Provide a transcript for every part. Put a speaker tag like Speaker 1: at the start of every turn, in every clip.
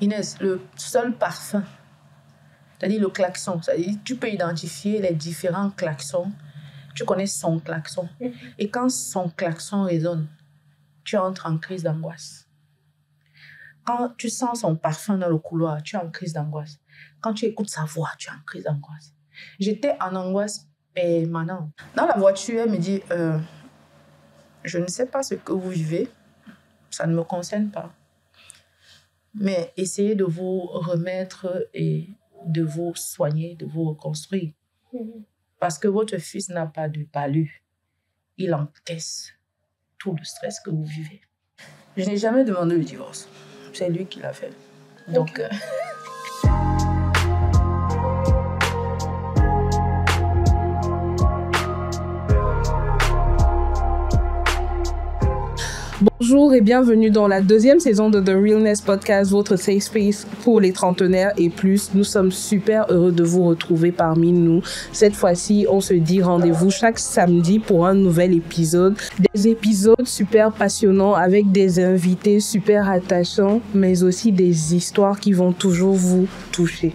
Speaker 1: Inès, le seul parfum, c'est-à-dire le klaxon, c'est-à-dire tu peux identifier les différents klaxons, tu connais son klaxon. Et quand son klaxon résonne, tu entres en crise d'angoisse. Quand tu sens son parfum dans le couloir, tu es en crise d'angoisse. Quand tu écoutes sa voix, tu es en crise d'angoisse. J'étais en angoisse permanente. Dans la voiture, elle me dit, je ne sais pas ce que vous vivez, ça ne me concerne pas. Mais essayez de vous remettre et de vous soigner, de vous reconstruire. Parce que votre fils n'a pas de palu. Il encaisse tout le stress que vous vivez. Je n'ai jamais demandé le divorce. C'est lui qui l'a fait. Donc...
Speaker 2: Bonjour et bienvenue dans la deuxième saison de The Realness Podcast, votre safe space pour les trentenaires et plus. Nous sommes super heureux de vous retrouver parmi nous. Cette fois-ci, on se dit rendez-vous chaque samedi pour un nouvel épisode. Des épisodes super passionnants avec des invités super attachants, mais aussi des histoires qui vont toujours vous toucher.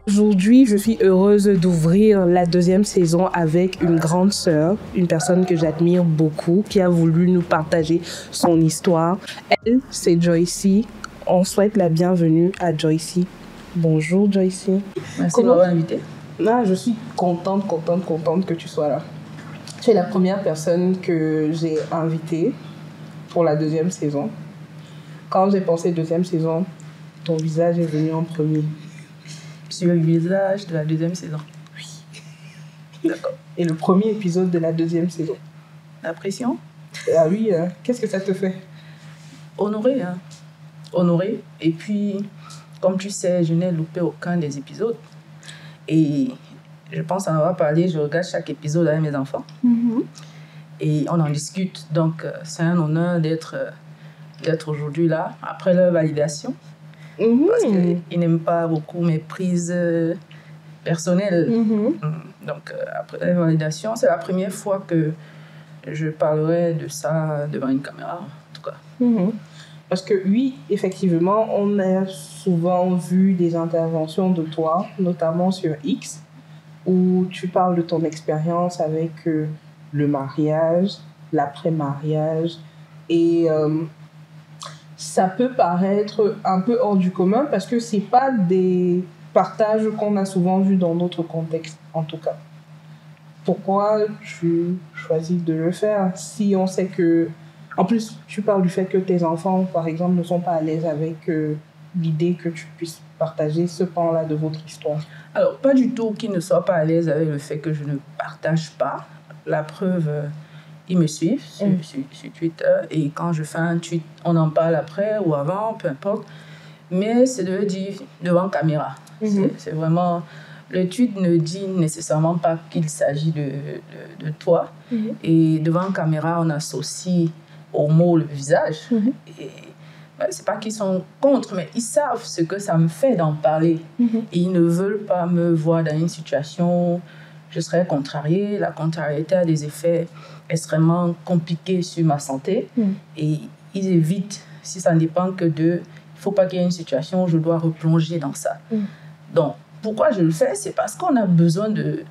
Speaker 2: Aujourd'hui, je suis heureuse d'ouvrir la deuxième saison avec une grande sœur, une personne que j'admire beaucoup, qui a voulu nous partager son histoire. Elle, c'est Joycey. On souhaite la bienvenue à Joycey. Bonjour Joycey.
Speaker 1: Merci de m'avoir invitée.
Speaker 2: Je suis contente que tu sois là. Tu es la première personne que j'ai invitée pour la deuxième saison. Quand j'ai pensé deuxième saison, ton visage est venu en premier.
Speaker 1: Sur le visage de la deuxième saison.
Speaker 2: Oui. D'accord. Et le premier épisode de la deuxième saison.
Speaker 1: La pression?
Speaker 2: Ah oui, qu'est-ce que ça te fait?
Speaker 1: Honoré, hein. Honoré. Et puis, comme tu sais, je n'ai loupé aucun des épisodes. Et je pense en avoir parlé, je regarde chaque épisode avec mes enfants. Et on en discute. Donc, c'est un honneur d'être aujourd'hui là, après leur validation. Parce qu'ils n'aiment pas beaucoup mes prises personnelles. Donc, après la validation, c'est la première fois que je parlerai de ça devant une caméra, en tout cas.
Speaker 2: Parce que oui, effectivement, on a souvent vu des interventions de toi, notamment sur X, où tu parles de ton expérience avec le mariage, l'après-mariage, et... ça peut paraître un peu hors du commun parce que ce n'est pas des partages qu'on a souvent vus dans notre contexte, en tout cas. Pourquoi tu choisis de le faire si on sait que... En plus, tu parles du fait que tes enfants, par exemple, ne sont pas à l'aise avec l'idée que tu puisses partager ce pan-là de votre histoire.
Speaker 1: Alors, pas du tout qu'ils ne soient pas à l'aise avec le fait que je ne partage pas. La preuve... Ils me suivent sur Twitter et quand je fais un tweet, on en parle après ou avant, peu importe. Mais c'est de le dire devant caméra. C'est vraiment... Le tweet ne dit nécessairement pas qu'il s'agit de toi. Et devant caméra, on associe au mot le visage. Et c'est pas qu'ils sont contre, mais ils savent ce que ça me fait d'en parler. Et ils ne veulent pas me voir dans une situation... Je serais contrariée. La contrariété a des effets extrêmement compliqués sur ma santé. Et ils évitent, si ça ne dépend que d'eux, il ne faut pas qu'il y ait une situation où je dois replonger dans ça. Donc, pourquoi je le fais? C'est parce qu'on a besoin de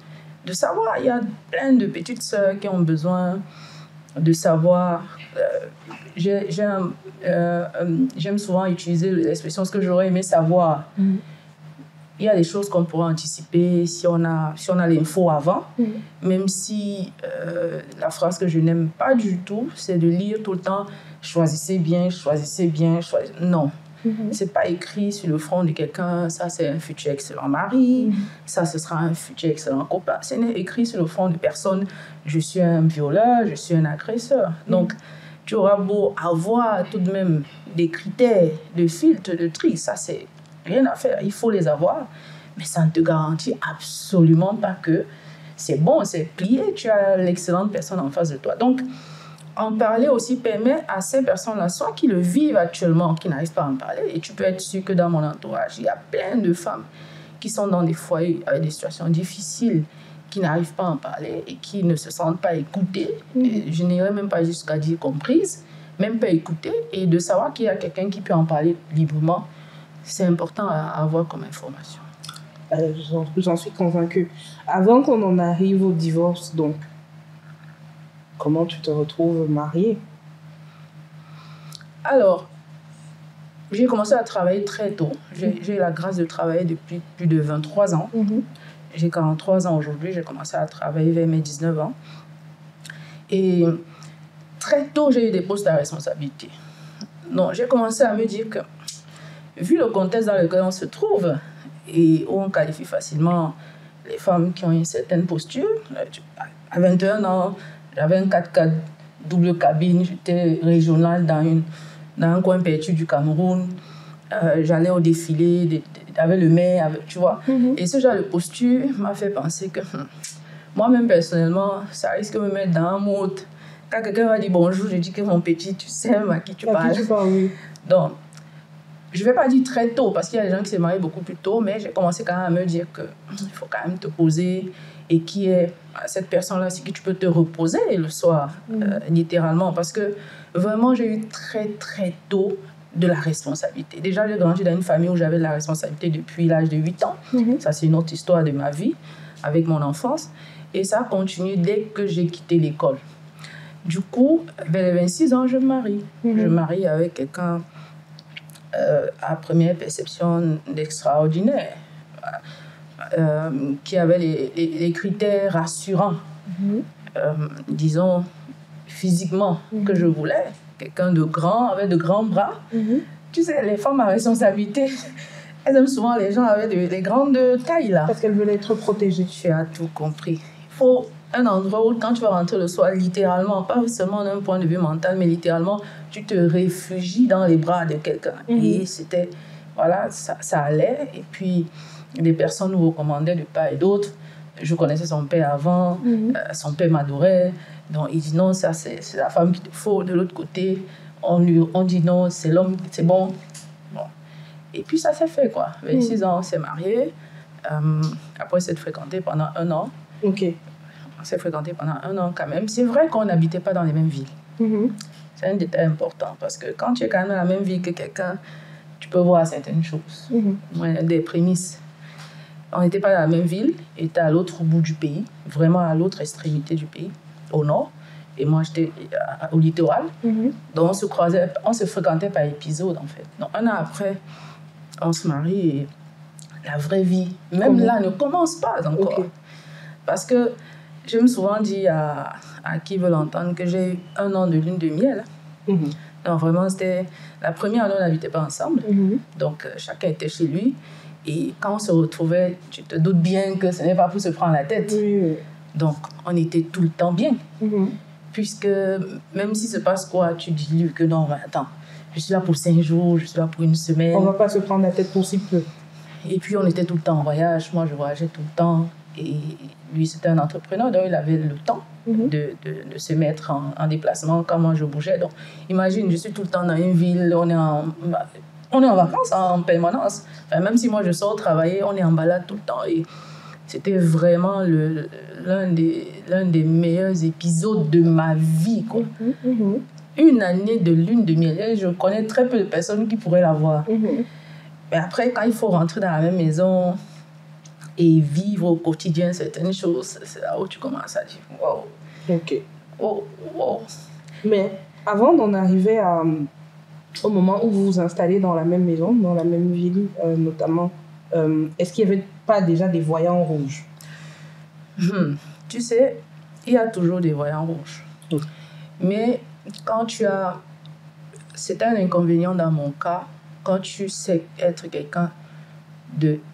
Speaker 1: savoir. Il y a plein de petites sœurs qui ont besoin de savoir. J'aime souvent utiliser l'expression « ce que j'aurais aimé savoir ». Il y a des choses qu'on pourrait anticiper si on a l'info avant, même si la phrase que je n'aime pas du tout, c'est de lire tout le temps « choisissez bien ». Non, c'est pas écrit sur le front de quelqu'un « ça c'est un futur excellent mari, ça ce sera un futur excellent copain ». Ce n'est écrit sur le front de personne « je suis un violeur, je suis un agresseur ». Donc, tu auras beau avoir tout de même des critères de filtre, de tri, ça c'est... rien à faire, il faut les avoir, mais ça ne te garantit absolument pas que c'est bon, c'est plié, tu as l'excellente personne en face de toi. Donc, en parler aussi permet à ces personnes-là, soit qui le vivent actuellement, qui n'arrivent pas à en parler, et tu peux être sûr que dans mon entourage, il y a plein de femmes qui sont dans des foyers avec des situations difficiles, qui n'arrivent pas à en parler et qui ne se sentent pas écoutées, et je n'irai même pas jusqu'à dire comprises, même pas écoutées, et de savoir qu'il y a quelqu'un qui peut en parler librement, c'est important à avoir comme information.
Speaker 2: J'en suis convaincue. Avant qu'on en arrive au divorce, donc, comment tu te retrouves mariée?
Speaker 1: Alors, j'ai commencé à travailler très tôt. J'ai eu la grâce de travailler depuis plus de 23 ans. J'ai 43 ans aujourd'hui. J'ai commencé à travailler vers mes 19 ans. Et très tôt, j'ai eu des postes à responsabilité. Donc, j'ai commencé à me dire que, vu le contexte dans lequel on se trouve, et où on qualifie facilement les femmes qui ont une certaine posture, à 21 ans, j'avais un 4x4 double cabine, j'étais régionale dans un coin perdu du Cameroun, j'allais au défilé avec le maire, tu vois. Et ce genre de posture m'a fait penser que moi-même personnellement, ça risque de me mettre dans un mode. Quand quelqu'un va dire bonjour, je dis que mon petit, tu sais à qui tu parles.
Speaker 2: Oui.
Speaker 1: Donc, je ne vais pas dire très tôt, parce qu'il y a des gens qui se marient beaucoup plus tôt, mais j'ai commencé quand même à me dire qu'il faut quand même te poser et qui est cette personne-là, c'est que tu peux te reposer le soir, littéralement. Parce que vraiment, j'ai eu très, très tôt de la responsabilité. Déjà, j'ai grandi dans une famille où j'avais de la responsabilité depuis l'âge de 8 ans. Ça, c'est une autre histoire de ma vie, avec mon enfance. Et ça a continué dès que j'ai quitté l'école. Du coup, vers les 26 ans, je me marie. Je me marie avec quelqu'un à première perception d'extraordinaire, qui avait les critères rassurants, disons, physiquement, que je voulais. Quelqu'un de grand, avec de grands bras. Tu sais, les femmes à responsabilité, elles aiment souvent les gens avec des grandes tailles, là.
Speaker 2: Parce qu'elles veulent être protégées.
Speaker 1: Tu as tout compris. Il faut un endroit où, quand tu vas rentrer le soir, littéralement, pas seulement d'un point de vue mental, mais littéralement, tu te réfugies dans les bras de quelqu'un. Et c'était, voilà, ça allait. Et puis, des personnes nous recommandaient de part et d'autre. Je connaissais son père avant, son père m'adorait. Donc, il dit non, ça, c'est la femme qu'il te faut. De l'autre côté, on dit non, c'est l'homme, c'est bon. Et puis, ça s'est fait, quoi. 26 ans, on s'est mariés. Après, s'être fréquentés pendant 1 an. On s'est fréquentés pendant 1 an quand même. C'est vrai qu'on n'habitait pas dans les mêmes villes. C'est un détail important parce que quand tu es quand même dans la même ville que quelqu'un, tu peux voir certaines choses. Des prémices. On n'était pas dans la même ville, il était à l'autre bout du pays, vraiment à l'autre extrémité du pays, au nord. Et moi, j'étais au littoral. Donc, on se fréquentait par épisode, en fait. Donc, 1 an après, on se marie et la vraie vie, même là, ne commence pas encore. Parce que je me suis souvent dit à qui veut l'entendre que j'ai eu 1 an de lune de miel. Donc, vraiment, c'était la première année, on n'habitait pas ensemble. Donc, chacun était chez lui. Et quand on se retrouvait, tu te doutes bien que ce n'est pas pour se prendre la tête. Donc, on était tout le temps bien. Puisque même si se passe quoi, tu dis que non, mais attends, je suis là pour 5 jours, je suis là pour 1 semaine.
Speaker 2: On ne va pas se prendre la tête pour si peu.
Speaker 1: Et puis, on était tout le temps en voyage. Moi, je voyageais tout le temps. Et lui, c'était un entrepreneur, donc il avait le temps de se mettre en déplacement quand moi, je bougeais. Donc, imagine, je suis tout le temps dans une ville, on est en vacances en permanence. Enfin, même si moi, je sors travailler, on est en balade tout le temps. Et c'était vraiment l'un des meilleurs épisodes de ma vie, quoi. 1 année de lune de miel. Et je connais très peu de personnes qui pourraient l'avoir. Mais après, quand il faut rentrer dans la même maison et vivre au quotidien certaines choses, c'est là où tu commences à dire wow. Wow.
Speaker 2: Mais avant d'en arriver au moment où vous vous installez dans la même maison, dans la même ville notamment, est-ce qu'il n'y avait pas déjà des voyants rouges?
Speaker 1: Tu sais, il y a toujours des voyants rouges. Mais quand c'est un inconvénient dans mon cas, quand tu sais être quelqu'un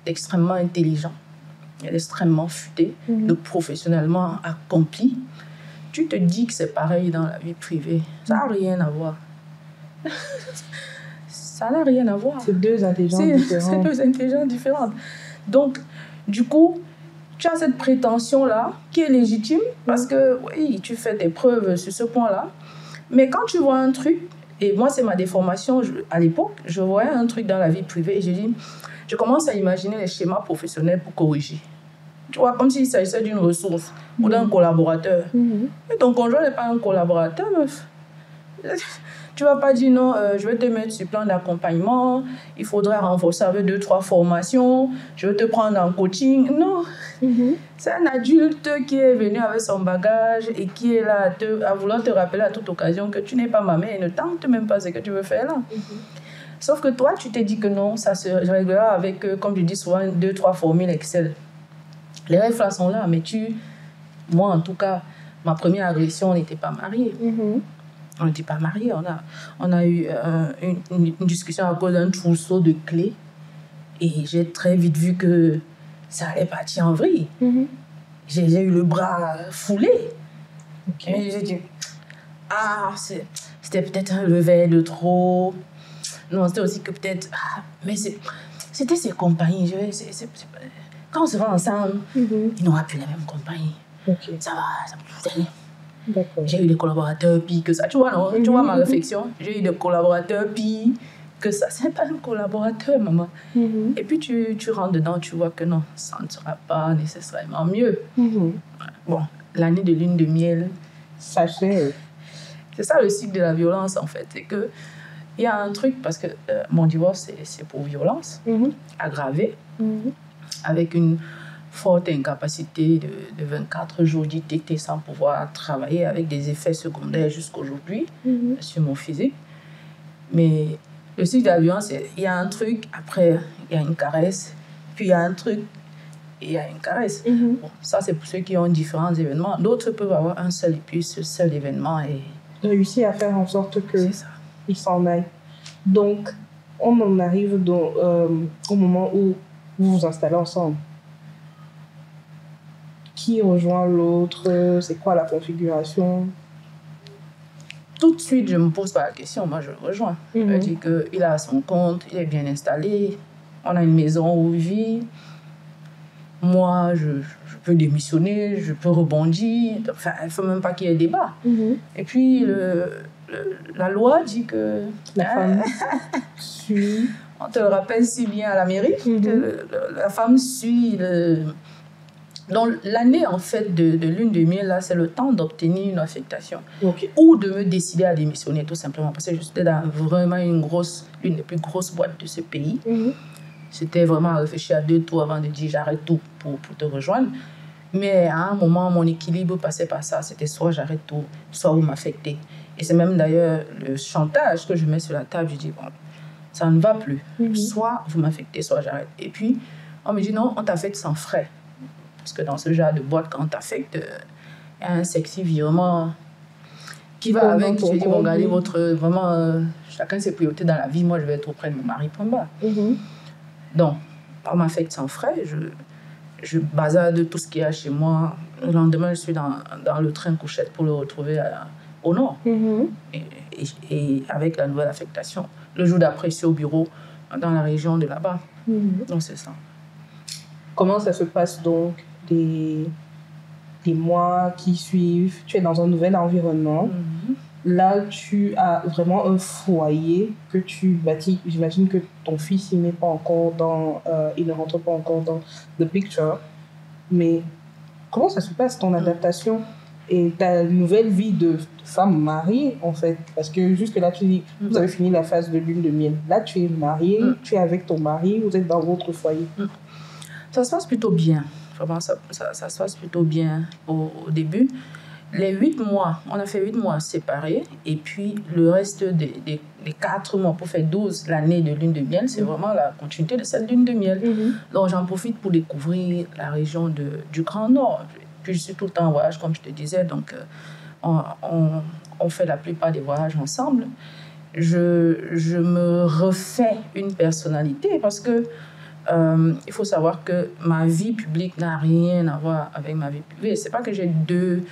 Speaker 1: d'extrêmement intelligent, d'extrêmement futé, de professionnellement accompli, tu te dis que c'est pareil dans la vie privée. Ça n'a rien à voir. Ça n'a rien à voir.
Speaker 2: C'est 2 intelligences différentes.
Speaker 1: C'est 2 intelligences différentes. Donc, du coup, tu as cette prétention-là qui est légitime parce que, oui, tu fais tes preuves sur ce point-là. Mais quand tu vois un truc, et moi, c'est ma déformation, à l'époque, je voyais un truc dans la vie privée et je commence à imaginer les schémas professionnels pour corriger. Tu vois, comme s'il s'agissait d'une ressource ou d'un collaborateur. Mais ton conjoint n'est pas un collaborateur, meuf. Tu vas pas dire non, je vais te mettre sur plan d'accompagnement, il faudra renforcer avec 2-3 formations, je vais te prendre en coaching. Non, c'est un adulte qui est venu avec son bagage et qui est là à vouloir te rappeler à toute occasion que tu n'es pas ma mère et ne tente même pas ce que tu veux faire là. Sauf que toi, tu t'es dit que non, ça se réglera avec, comme je dis souvent, 2-3 formules Excel. Les règles là sont là, mais moi en tout cas, ma première agression, on n'était pas mariés. On n'était pas mariés. On a eu une discussion à cause d'un trousseau de clés. Et j'ai très vite vu que ça allait partir en vrille. J'ai eu le bras foulé. Et j'ai dit, c'était peut-être un lever de trop. Non, c'était aussi que peut-être... mais c'était ses compagnies. Quand on se rend ensemble, ils n'auront plus les mêmes compagnies. Ça va, D'accord. J'ai eu des collaborateurs pires que ça. Tu vois, non? Tu vois ma réflexion? J'ai eu des collaborateurs pires que ça. C'est pas un collaborateur, maman. Et puis tu rentres dedans, tu vois que non, ça ne sera pas nécessairement mieux. Bon, l'année de lune de miel, ça fait. C'est ça le cycle de la violence, en fait. C'est que il y a un truc, parce que mon divorce, c'est pour violence aggravée, avec une forte incapacité de 24 jours d'ITT sans pouvoir travailler, avec des effets secondaires jusqu'aujourd'hui sur mon physique. Mais le cycle de la violence, il y a un truc, après il y a une caresse, puis il y a un truc, et il y a une caresse. Bon, ça, c'est pour ceux qui ont différents événements. D'autres peuvent avoir un seul, et puis ce seul événement est...
Speaker 2: réussir à faire en sorte qu'il s'en aille. Donc, on en arrive au moment où vous vous installez ensemble. Qui rejoint l'autre? C'est quoi la configuration?
Speaker 1: Tout de suite, je ne me pose pas la question. Moi, je le rejoins. Je dis qu'il a son compte, il est bien installé. On a une maison où il vit. Moi, je peux démissionner, je peux rebondir. Enfin, il ne faut même pas qu'il y ait débat. Et puis, la loi dit que...
Speaker 2: La femme suit.
Speaker 1: On te le rappelle si bien à la mairie, que la femme suit Donc, l'année, en fait, de lune de miel, là, c'est le temps d'obtenir une affectation. Ou de me décider à démissionner, tout simplement. Parce que j'étais dans vraiment une des plus grosses boîtes de ce pays. C'était vraiment à réfléchir à 2 tours avant de dire j'arrête tout pour te rejoindre. Mais à un moment, mon équilibre passait par ça. C'était soit j'arrête tout, soit vous m'affectez. Et c'est même d'ailleurs le chantage que je mets sur la table. Je dis, bon, ça ne va plus. Soit vous m'affectez, soit j'arrête. Et puis, on me dit non, on t'affecte sans frais. Parce que dans ce genre de boîte, quand on t'affecte, il y a un sexy virement qui va avec. Je dis, bon, regardez vraiment, chacun ses priorités dans la vie. Moi, je vais être auprès de mon mari, point barre. Donc, on m'affecte sans frais. Je bazarde tout ce qu'il y a chez moi. Le lendemain, je suis dans le train couchette pour le retrouver au nord. Et avec la nouvelle affectation. Le jour d'après, je suis au bureau dans la région de là-bas. Donc, c'est ça.
Speaker 2: Comment ça se passe donc des mois qui suivent? Tu es dans un nouvel environnement. Là, tu as vraiment un foyer que tu bâtis. J'imagine que ton fils, il n'est pas encore il ne rentre pas encore dans the picture. Mais comment ça se passe, ton adaptation et ta nouvelle vie de femme mariée, en fait? Parce que jusque-là, tu dis, vous avez fini la phase de lune de miel. Là, tu es mariée, tu es avec ton mari, vous êtes dans votre foyer.
Speaker 1: Ça se passe plutôt bien. Vraiment, ça se passe plutôt bien au début. Les 8 mois, on a fait 8 mois séparés. Et puis, le reste des 4 mois pour faire 12, l'année de lune de miel, c'est vraiment la continuité de cette lune de miel. Donc, j'en profite pour découvrir la région du Grand Nord. Puis, je suis tout le temps en voyage, comme je te disais. Donc, on fait la plupart des voyages ensemble. Je me refais une personnalité parce que il faut savoir que ma vie publique n'a rien à voir avec ma vie privée. C'est pas que j'ai 2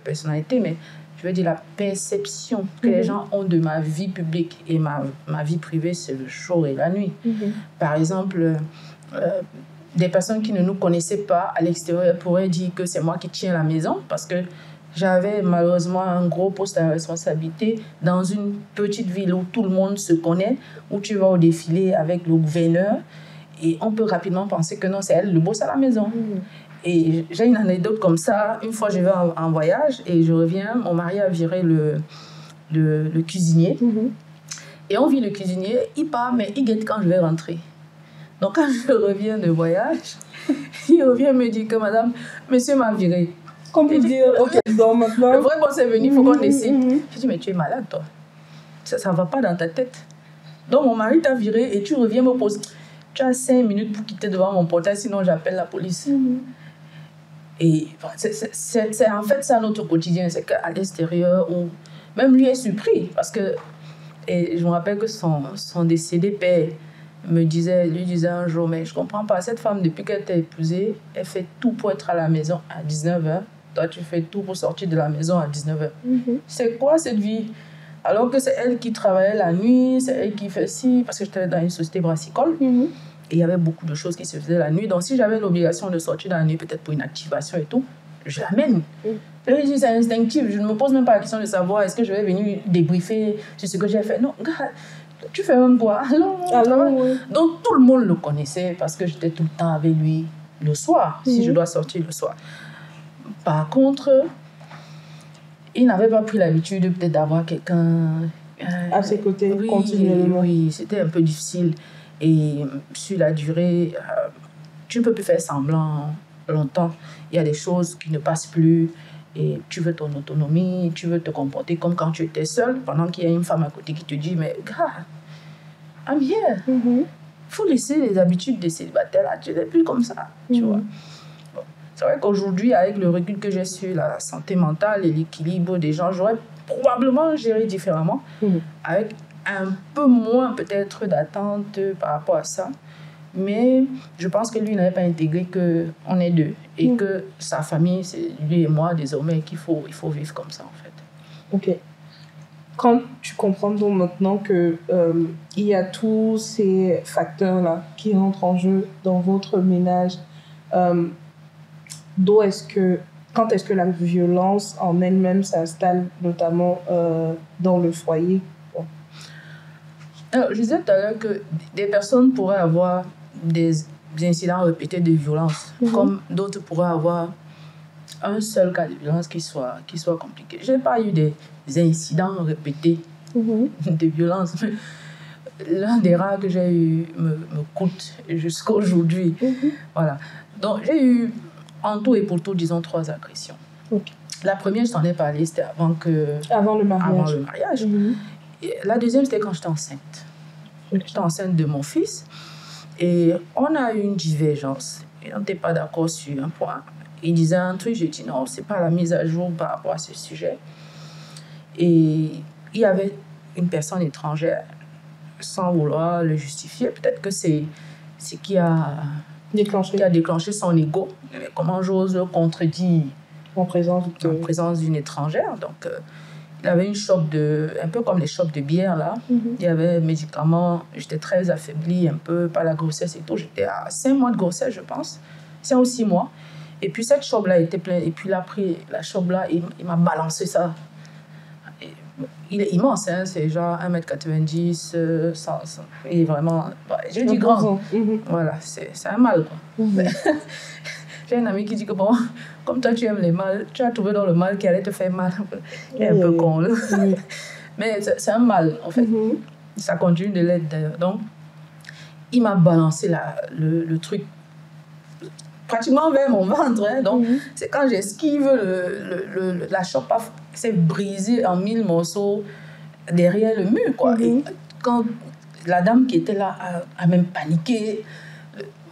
Speaker 1: personnalités, mais je veux dire la perception que les gens ont de ma vie publique et ma vie privée, c'est le jour et la nuit. Par exemple, des personnes qui ne nous connaissaient pas à l'extérieur pourraient dire que c'est moi qui tiens la maison parce que j'avais malheureusement un gros poste à responsabilité dans une petite ville où tout le monde se connaît, où tu vas au défilé avec le gouverneur. Et on peut rapidement penser que non, c'est elle le boss à la maison. Et j'ai une anecdote comme ça. Une fois, je vais en voyage et je reviens. Mon mari a viré le cuisinier. Et on vit le cuisinier, il part, mais il guette quand je vais rentrer. Donc, quand je reviens de voyage, il revient me dire que madame, monsieur m'a viré.
Speaker 2: Comme pour dire, ok, donc maintenant.
Speaker 1: Le vrai boss est venu, il faut qu'on décide. Je dis, mais tu es malade, toi. Ça ne va pas dans ta tête. Donc, mon mari t'a viré et tu reviens me poser. Tu as 5 minutes pour quitter devant mon portail, sinon j'appelle la police. Et c'est en fait ça notre quotidien. C'est qu'à l'extérieur, même lui est surpris. Parce que, et je me rappelle que son décédé père lui disait un jour, mais je ne comprends pas, cette femme, depuis qu'elle t'a épousée, elle fait tout pour être à la maison à 19h. Toi, tu fais tout pour sortir de la maison à 19h. C'est quoi cette vie? Alors que c'est elle qui travaillait la nuit, c'est elle qui fait ci, parce que j'étais dans une société brassicole. Et il y avait beaucoup de choses qui se faisaient la nuit. Donc, si j'avais l'obligation de sortir dans la nuit, peut-être pour une activation et tout, je l'amène. Je lui dis, c'est instinctif. Je ne me pose même pas la question de savoir est-ce que je vais venir débriefer sur ce que j'ai fait. Non, regarde, tu fais même quoi?
Speaker 2: Oui.
Speaker 1: Donc, tout le monde le connaissait parce que j'étais tout le temps avec lui le soir, si je dois sortir le soir. Par contre, il n'avait pas pris l'habitude peut-être d'avoir quelqu'un
Speaker 2: à ses côtés continuellement.
Speaker 1: Oui, c'était un peu difficile. Et sur la durée, tu ne peux plus faire semblant longtemps. Il y a des choses qui ne passent plus et tu veux ton autonomie, tu veux te comporter comme quand tu étais seule, pendant qu'il y a une femme à côté qui te dit, mais gars, I'm here. Il faut laisser les habitudes des célibataires là, tu n'es plus comme ça, tu vois. Bon. C'est vrai qu'aujourd'hui, avec le recul que j'ai sur la santé mentale et l'équilibre des gens, j'aurais probablement géré différemment, avec un peu moins peut-être d'attente par rapport à ça. Mais je pense que lui n'avait pas intégré qu'on est deux et que sa famille, c'est lui et moi désormais qu'il faut vivre comme ça en fait.
Speaker 2: Ok. Quand tu comprends donc maintenant que il y a tous ces facteurs-là qui rentrent en jeu dans votre ménage, quand est-ce que la violence en elle-même s'installe, notamment dans le foyer?
Speaker 1: Alors, je disais tout à l'heure que des personnes pourraient avoir des incidents répétés de violence, comme d'autres pourraient avoir un seul cas de violence qui soit compliqué. Je n'ai pas eu des incidents répétés de violence. L'un des rares que j'ai eu me coûte jusqu'à aujourd'hui. Voilà. Donc, j'ai eu en tout et pour tout, disons, 3 agressions. La première, je t'en ai parlé, c'était avant le mariage. Et la deuxième, c'était quand j'étais enceinte. J'étais enceinte de mon fils. Et on a eu une divergence. Et on n'était pas d'accord sur un point. Il disait un truc, j'ai dit non, c'est pas la mise à jour par rapport à ce sujet. Et il y avait une personne étrangère, sans vouloir le justifier. Peut-être que c'est qui a déclenché son ego. Mais comment j'ose le contredire en présence d'une étrangère. Donc, il avait une choc un peu comme les chocs de bière là. Il y avait médicaments, j'étais très affaiblie un peu par la grossesse et tout. J'étais à 5 mois de grossesse, je pense. 5 ou 6 mois. Et puis cette choc là était pleine. Et puis il a pris la choc là, il m'a balancé ça. Et il est immense, hein, c'est genre 1m90, il est vraiment, je dis grand. Voilà, c'est un mal quoi. J'ai un ami qui dit que bon, comme toi tu aimes les mal, tu as trouvé dans le mal qui allait te faire mal. Il est un peu con là. Mais c'est un mal en fait. Ça continue de l'être d'ailleurs. Donc, il m'a balancé le truc pratiquement vers mon ventre. Hein. Donc, c'est quand j'esquive, la chope s'est brisée en 1000 morceaux derrière le mur. Quoi. Et quand la dame qui était là a même paniqué,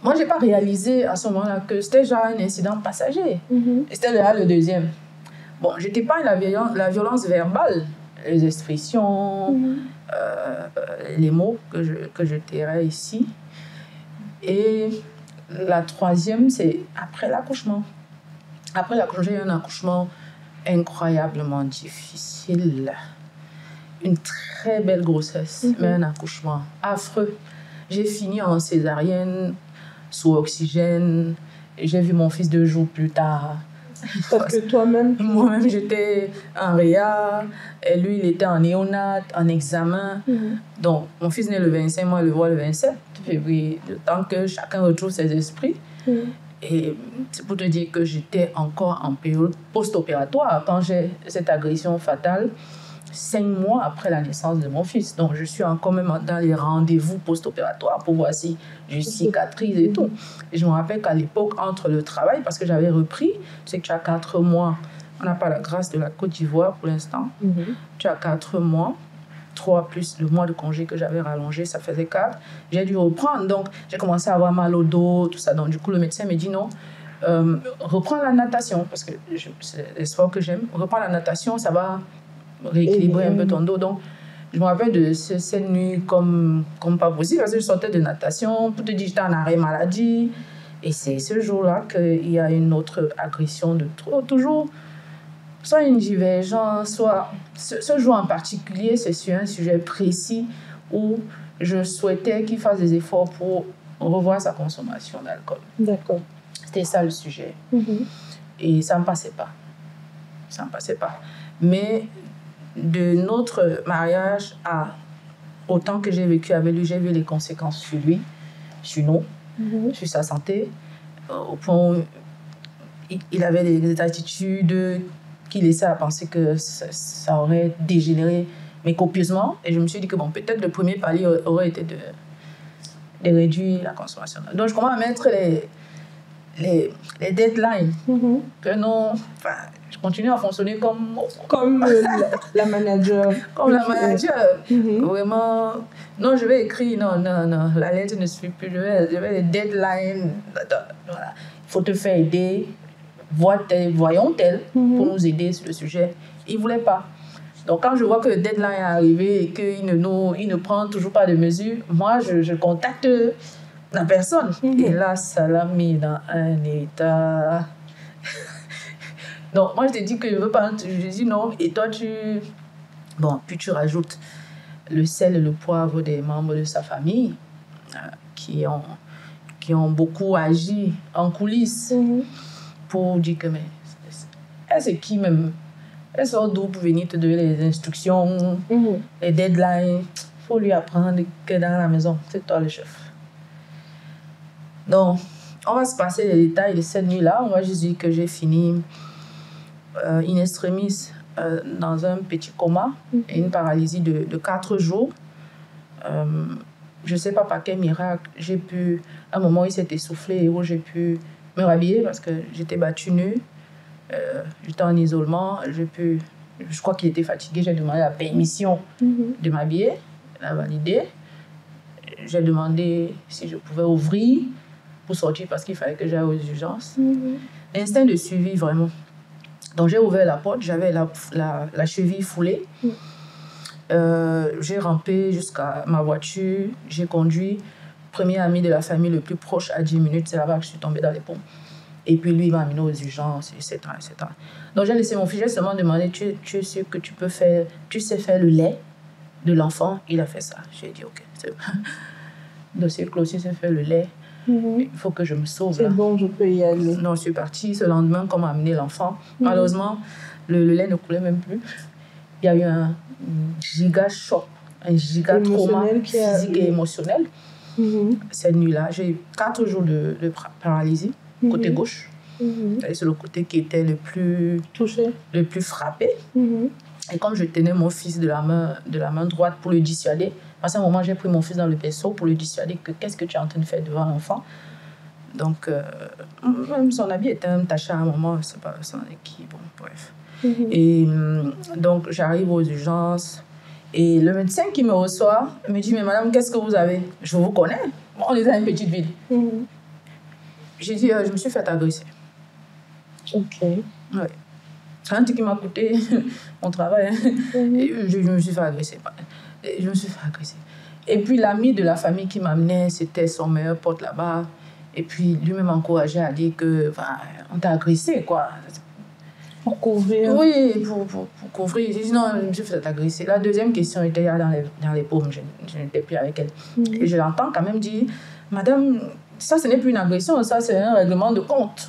Speaker 1: moi, je n'ai pas réalisé à ce moment-là que c'était genre un incident passager. Et c'était là le deuxième. Bon, je n'étais pas la violence verbale, les expressions, les mots que je tairais ici. Et la troisième, c'est après l'accouchement. Après l'accouchement, j'ai eu un accouchement incroyablement difficile. Une très belle grossesse, mais un accouchement affreux. J'ai fini en césarienne, sous oxygène. J'ai vu mon fils 2 jours plus tard.
Speaker 2: Parce que toi-même...
Speaker 1: Moi-même, j'étais en réa. Et lui, il était en néonat, en examen. Donc, mon fils naît le 25, moi, je le vois le 27 février. Le temps que chacun retrouve ses esprits. Et c'est pour te dire que j'étais encore en période post-opératoire quand j'ai cette agression fatale. 5 mois après la naissance de mon fils. Donc, je suis encore même dans les rendez-vous post-opératoires pour voir si je cicatrise et tout. Et je me rappelle qu'à l'époque, entre le travail, parce que j'avais repris, tu sais que tu as 4 mois, on n'a pas la grâce de la Côte d'Ivoire pour l'instant. Tu as 4 mois, 3 plus le mois de congé que j'avais rallongé, ça faisait 4. J'ai dû reprendre. Donc, j'ai commencé à avoir mal au dos, tout ça. Donc, du coup, le médecin me dit non. Reprends la natation, parce que c'est le sport que j'aime. Reprends la natation, ça va rééquilibrer un peu ton dos. Donc, je me rappelle de cette nuit comme pas possible, parce que je sortais de natation pour te dire que j'étais en arrêt maladie. Et c'est ce jour-là qu'il y a une autre agression de trop. Toujours, soit une divergence, soit ce jour en particulier, c'est sur un sujet précis où je souhaitais qu'il fasse des efforts pour revoir sa consommation d'alcool.
Speaker 2: D'accord.
Speaker 1: C'était ça le sujet. Et ça ne me passait pas. Ça ne me passait pas. Mais de notre mariage à autant que j'ai vécu avec lui, j'ai vu les conséquences sur lui, sur nous, sur sa santé, au point où il avait des attitudes qui laissaient à penser que ça aurait dégénéré, mais copieusement. Et je me suis dit que bon, peut-être le premier palier aurait été de réduire la consommation. Donc je commence à mettre les deadlines. Que non, enfin, je continue à fonctionner comme
Speaker 2: la manager.
Speaker 1: Comme la manager. Vraiment, non, je vais écrire, non, la lettre ne suffit plus, je vais les deadlines. Voilà. Il faut te faire aider, voyons tel pour nous aider sur le sujet. Il ne voulait pas. Donc, quand je vois que le deadline est arrivé et qu'il ne prend toujours pas de mesures, moi, je contacte la personne. Et là, ça l'a mis dans un état... Donc, moi, je t'ai dit que je ne veux pas... Je dis non. Et toi, Bon, puis tu rajoutes le sel et le poivre des membres de sa famille qui ont beaucoup agi en coulisses pour dire que... Mais c'est qui même? Elle sort d'où pour venir te donner les instructions, les deadlines. Il faut lui apprendre que dans la maison, c'est toi le chef. Donc, on va se passer les détails de cette nuit-là. On va juste dire que j'ai fini in extremis dans un petit coma et une paralysie de 4 jours. Je ne sais pas par quel miracle, j'ai pu, à un moment où il s'est essoufflé, où j'ai pu me rhabiller parce que j'étais battue nue. J'étais en isolement. Je crois qu'il était fatigué. J'ai demandé la permission de m'habiller. Il a validé. J'ai demandé si je pouvais ouvrir pour sortir parce qu'il fallait que j'aille aux urgences. Instinct de suivi, vraiment. Donc, j'ai ouvert la porte. J'avais la cheville foulée. J'ai rampé jusqu'à ma voiture. J'ai conduit. Premier ami de la famille le plus proche à 10 minutes. C'est là-bas que je suis tombée dans les pommes. Et puis, lui, il m'a amené aux urgences, etc. Donc, j'ai laissé mon fils. J'ai seulement demandé, tu es sûr que tu peux faire... Tu sais faire le lait de l'enfant? Il a fait ça. J'ai dit, OK. C'est dossier clos, si c'est fait le lait. Il faut que je me sauve.
Speaker 2: C'est
Speaker 1: là.
Speaker 2: bon, je peux y aller.
Speaker 1: Non, je suis partie ce lendemain, comme amener l'enfant. Malheureusement, le lait ne coulait même plus. Il y a eu un giga choc, un giga trauma physique et émotionnel. Cette nuit-là, j'ai eu 4 jours de paralysie, côté gauche. C'est le côté qui était le plus
Speaker 2: touché,
Speaker 1: le plus frappé. Et comme je tenais mon fils de la main droite pour le dissuader, à ce moment, j'ai pris mon fils dans le berceau pour le dissuader que qu'est-ce que tu es en train de faire devant l'enfant. Donc, même son habit était un taché à un moment, c'est pas son équipe, bon, bref. Et donc, j'arrive aux urgences et le médecin qui me reçoit me dit, mais madame, qu'est-ce que vous avez? Je vous connais. Bon, on est dans une petite ville. J'ai dit, je me suis fait agresser.
Speaker 2: OK.
Speaker 1: Ouais. C'est un truc qui m'a coûté mon travail. Et je me suis fait agresser. Et puis l'ami de la famille qui m'amenait, c'était son meilleur pote là-bas. Et puis lui-même encourageait à dire que on t'a agressé, quoi.
Speaker 2: Pour couvrir.
Speaker 1: Oui, pour couvrir. J'ai dit non, je me suis fait agresser. La deuxième question était dans les paumes. Je n'étais plus avec elle. Et je l'entends quand même dire, madame, ça ce n'est plus une agression, ça c'est un règlement de compte.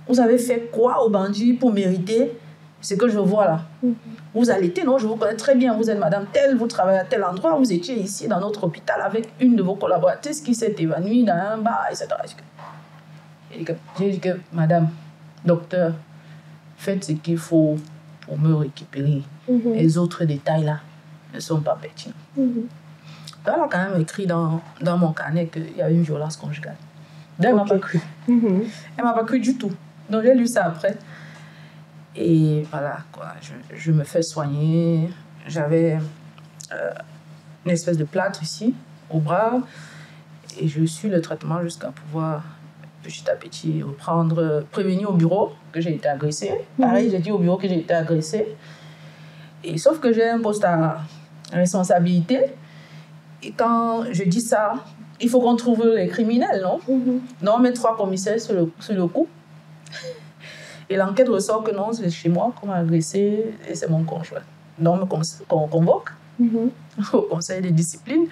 Speaker 1: Vous avez fait quoi aux bandits pour mériter ce que je vois là? Vous allaitez, non? Je vous connais très bien. Vous êtes madame telle, vous travaillez à tel endroit. Vous étiez ici dans notre hôpital avec une de vos collaboratrices qui s'est évanouie dans un bar, etc. J'ai dit que madame, docteur, faites ce qu'il faut pour me récupérer. Les autres détails là ne sont pas pertinents. Donc, elle a quand même écrit dans mon carnet qu'il y a eu une violence conjugale. Donc, elle ne m'a pas cru. Elle ne m'a pas cru du tout. Donc, j'ai lu ça après. Et voilà, quoi. Je me fais soigner. J'avais une espèce de plâtre ici, au bras. Et je suis le traitement jusqu'à pouvoir, petit à petit, reprendre, prévenir au bureau que j'ai été agressée. Pareil, j'ai dit au bureau que j'ai été agressée. Et sauf que j'ai un poste à responsabilité. Et quand je dis ça, il faut qu'on trouve les criminels, non? Non, on met 3 commissaires sur le coup. Et l'enquête ressort que non, c'est chez moi qu'on m'a agressé et c'est mon conjoint. Donc, on convoque au conseil de discipline.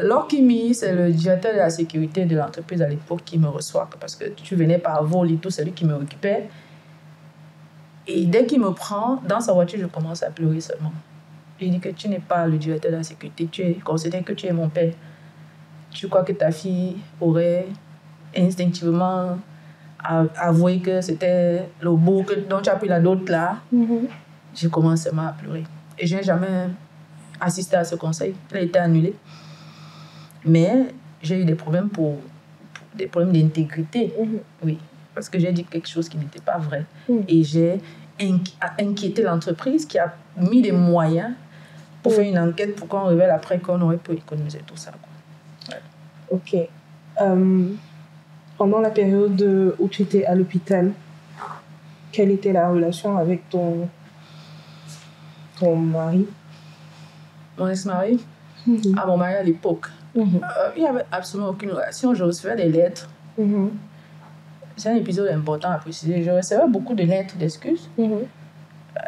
Speaker 1: L'Orkimi, c'est le directeur de la sécurité de l'entreprise à l'époque qui me reçoit parce que tu venais par vol et tout, c'est lui qui me occupait. Et dès qu'il me prend, dans sa voiture, je commence à pleurer seulement. Il dit que tu n'es pas le directeur de la sécurité, tu es considéré que tu es mon père. Tu crois que ta fille aurait instinctivement avoué que c'était le beau dont tu as pris la dot là. J'ai commencé seulement à pleurer. Et je n'ai jamais assisté à ce conseil. Il a été annulé. Mais j'ai eu des problèmes des problèmes d'intégrité. Oui, parce que j'ai dit quelque chose qui n'était pas vrai. Et j'ai inquiété l'entreprise qui a mis des moyens pour faire une enquête pour qu'on révèle après qu'on aurait pu économiser tout ça. Ouais.
Speaker 2: Ok. Pendant la période où tu étais à l'hôpital, quelle était la relation avec ton mari?
Speaker 1: Mon ex-mari? Mon mari à l'époque. Il n'y avait absolument aucune relation. Je recevais des lettres. C'est un épisode important à préciser. Je recevais beaucoup de lettres d'excuses.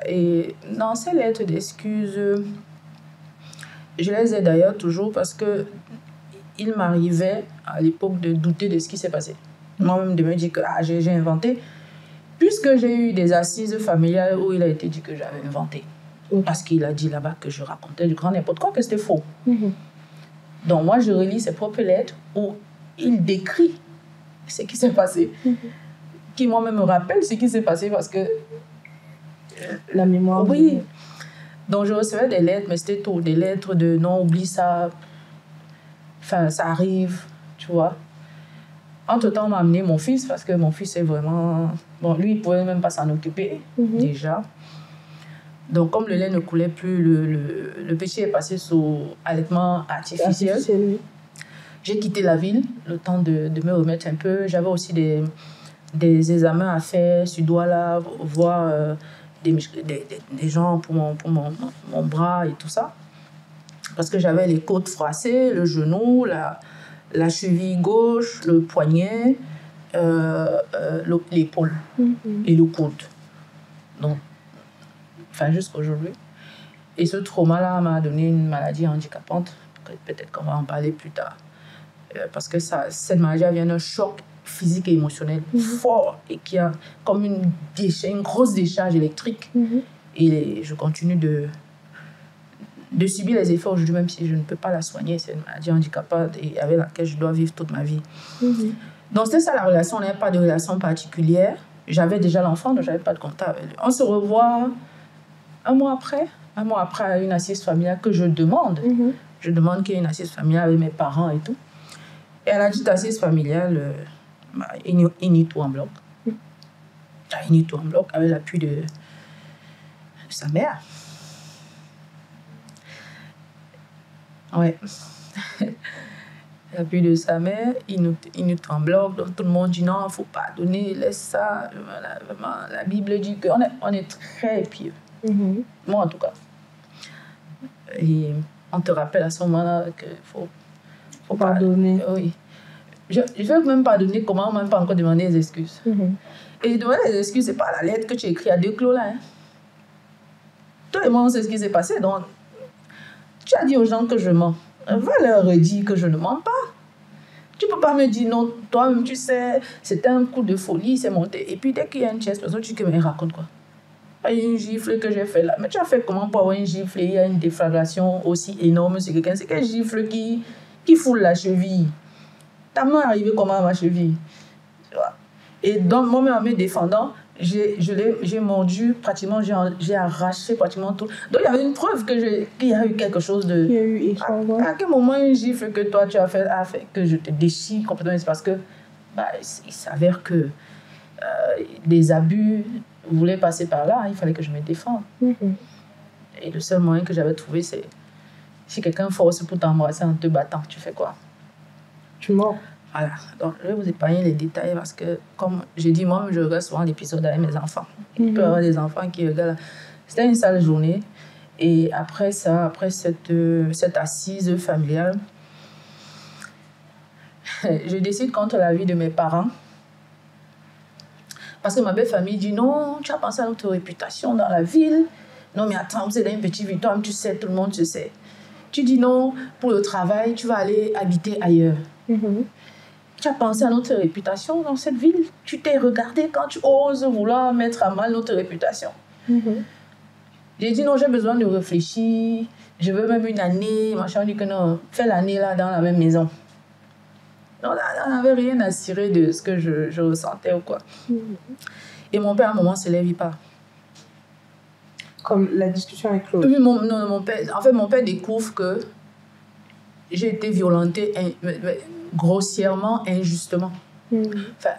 Speaker 1: Et dans ces lettres d'excuses, je les ai d'ailleurs toujours parce que il m'arrivait à l'époque de douter de ce qui s'est passé. Moi-même de me dire que j'ai inventé. Puisque j'ai eu des assises familiales où il a été dit que j'avais inventé. Parce qu'il a dit là-bas que je racontais du grand n'importe quoi, que c'était faux. Donc moi, je relis ses propres lettres où il décrit ce qui s'est passé. Qui moi-même me rappelle ce qui s'est passé parce que...
Speaker 2: la mémoire.
Speaker 1: Oui. Donc je recevais des lettres, mais c'était tout. Des lettres de non, oublie ça. Enfin, ça arrive, tu vois. Entre-temps, on m'a amené mon fils parce que mon fils est vraiment... Bon, lui, il ne pouvait même pas s'en occuper, déjà. Donc, comme le lait ne coulait plus, le petit est passé sous allaitement artificiel. J'ai quitté la ville, le temps de me remettre un peu. J'avais aussi des examens à faire sur Douala, voir des gens pour mon bras et tout ça. Parce que j'avais les côtes froissées, le genou, la cheville gauche, le poignet, l'épaule et le coude. Donc, enfin, jusqu'à aujourd'hui. Et ce trauma-là m'a donné une maladie handicapante. Peut-être qu'on va en parler plus tard. Parce que cette maladie vient d'un choc physique et émotionnel fort et qui a comme une grosse décharge électrique. Et je continue de subir les efforts aujourd'hui, même si je ne peux pas la soigner. C'est une maladie handicapante et avec laquelle je dois vivre toute ma vie. Donc, c'était ça la relation. On n'avait pas de relation particulière. J'avais déjà l'enfant, donc je n'avais pas de contact avec lui. On se revoit un mois après une assise familiale que je demande. Je demande qu'il y ait une assise familiale avec mes parents et tout. Et à la dite assise familiale, il nie tout en bloc. Il nie tout en bloc avec l'appui de sa mère. Ouais. L'appui de sa mère, il nous en bloc. Donc tout le monde dit non, il ne faut pas donner, laisse ça. Vraiment, la Bible dit qu'on est très pieux. Moi en tout cas. Et on te rappelle à ce moment-là qu'il faut
Speaker 2: pardonner.
Speaker 1: Oui. Je ne veux même pardonner, comment même pas encore demander des excuses. Et demander des excuses, ce n'est pas la lettre que tu écris à deux clos là. Tout le monde sait ce qui s'est passé. Donc, tu as dit aux gens que je mens. Va leur redire que je ne mens pas. Tu ne peux pas me dire non, toi-même tu sais, c'était un coup de folie, c'est monté. Et puis dès qu'il y a une tierce personne, tu dis que mais raconte quoi. Il y a une gifle que j'ai fait là. Mais tu as fait comment pour avoir une gifle et il y a une déflagration aussi énorme sur quelqu'un? C'est quelle gifle qui foule la cheville? Ta main est arrivée comment à ma cheville? Tu vois? Et donc, moi-même en me défendant, j'ai mordu pratiquement, j'ai arraché pratiquement tout. Donc il y avait une preuve qu'il y a eu quelque chose de...
Speaker 2: Il y a eu échange.
Speaker 1: À quel moment une gifle que toi tu as fait que je te déchire complètement? C'est parce que il s'avère que des abus voulaient passer par là, il fallait que je me défende. Et le seul moyen que j'avais trouvé, c'est si quelqu'un force pour t'embrasser en te battant, tu fais quoi?
Speaker 2: Tu mords.
Speaker 1: Voilà, donc je vais vous épargner les détails parce que, comme j'ai dit, moi, je regarde souvent l'épisode avec mes enfants. Il peut y avoir des enfants qui regardent. C'était une sale journée. Et après ça, après cette assise familiale, je décide contre l'avis de mes parents. Parce que ma belle famille dit non, tu as pensé à notre réputation dans la ville. Non, mais attends, vous êtes dans une petite ville, tu sais, tout le monde se sait. Tu dis non, pour le travail, tu vas aller habiter ailleurs. Tu as pensé à notre réputation dans cette ville. Tu t'es regardé quand tu oses vouloir mettre à mal notre réputation. J'ai dit non, j'ai besoin de réfléchir. Je veux même une année. Machin, on dit que non, fais l'année là dans la même maison. Non, on n'avait rien à cirer de ce que je ressentais ou quoi. Et mon père, à un moment, se lève, il part.
Speaker 2: Comme la discussion avec Claude.
Speaker 1: Oui, mon père, en fait, mon père découvre que j'ai été violentée grossièrement, injustement. Enfin,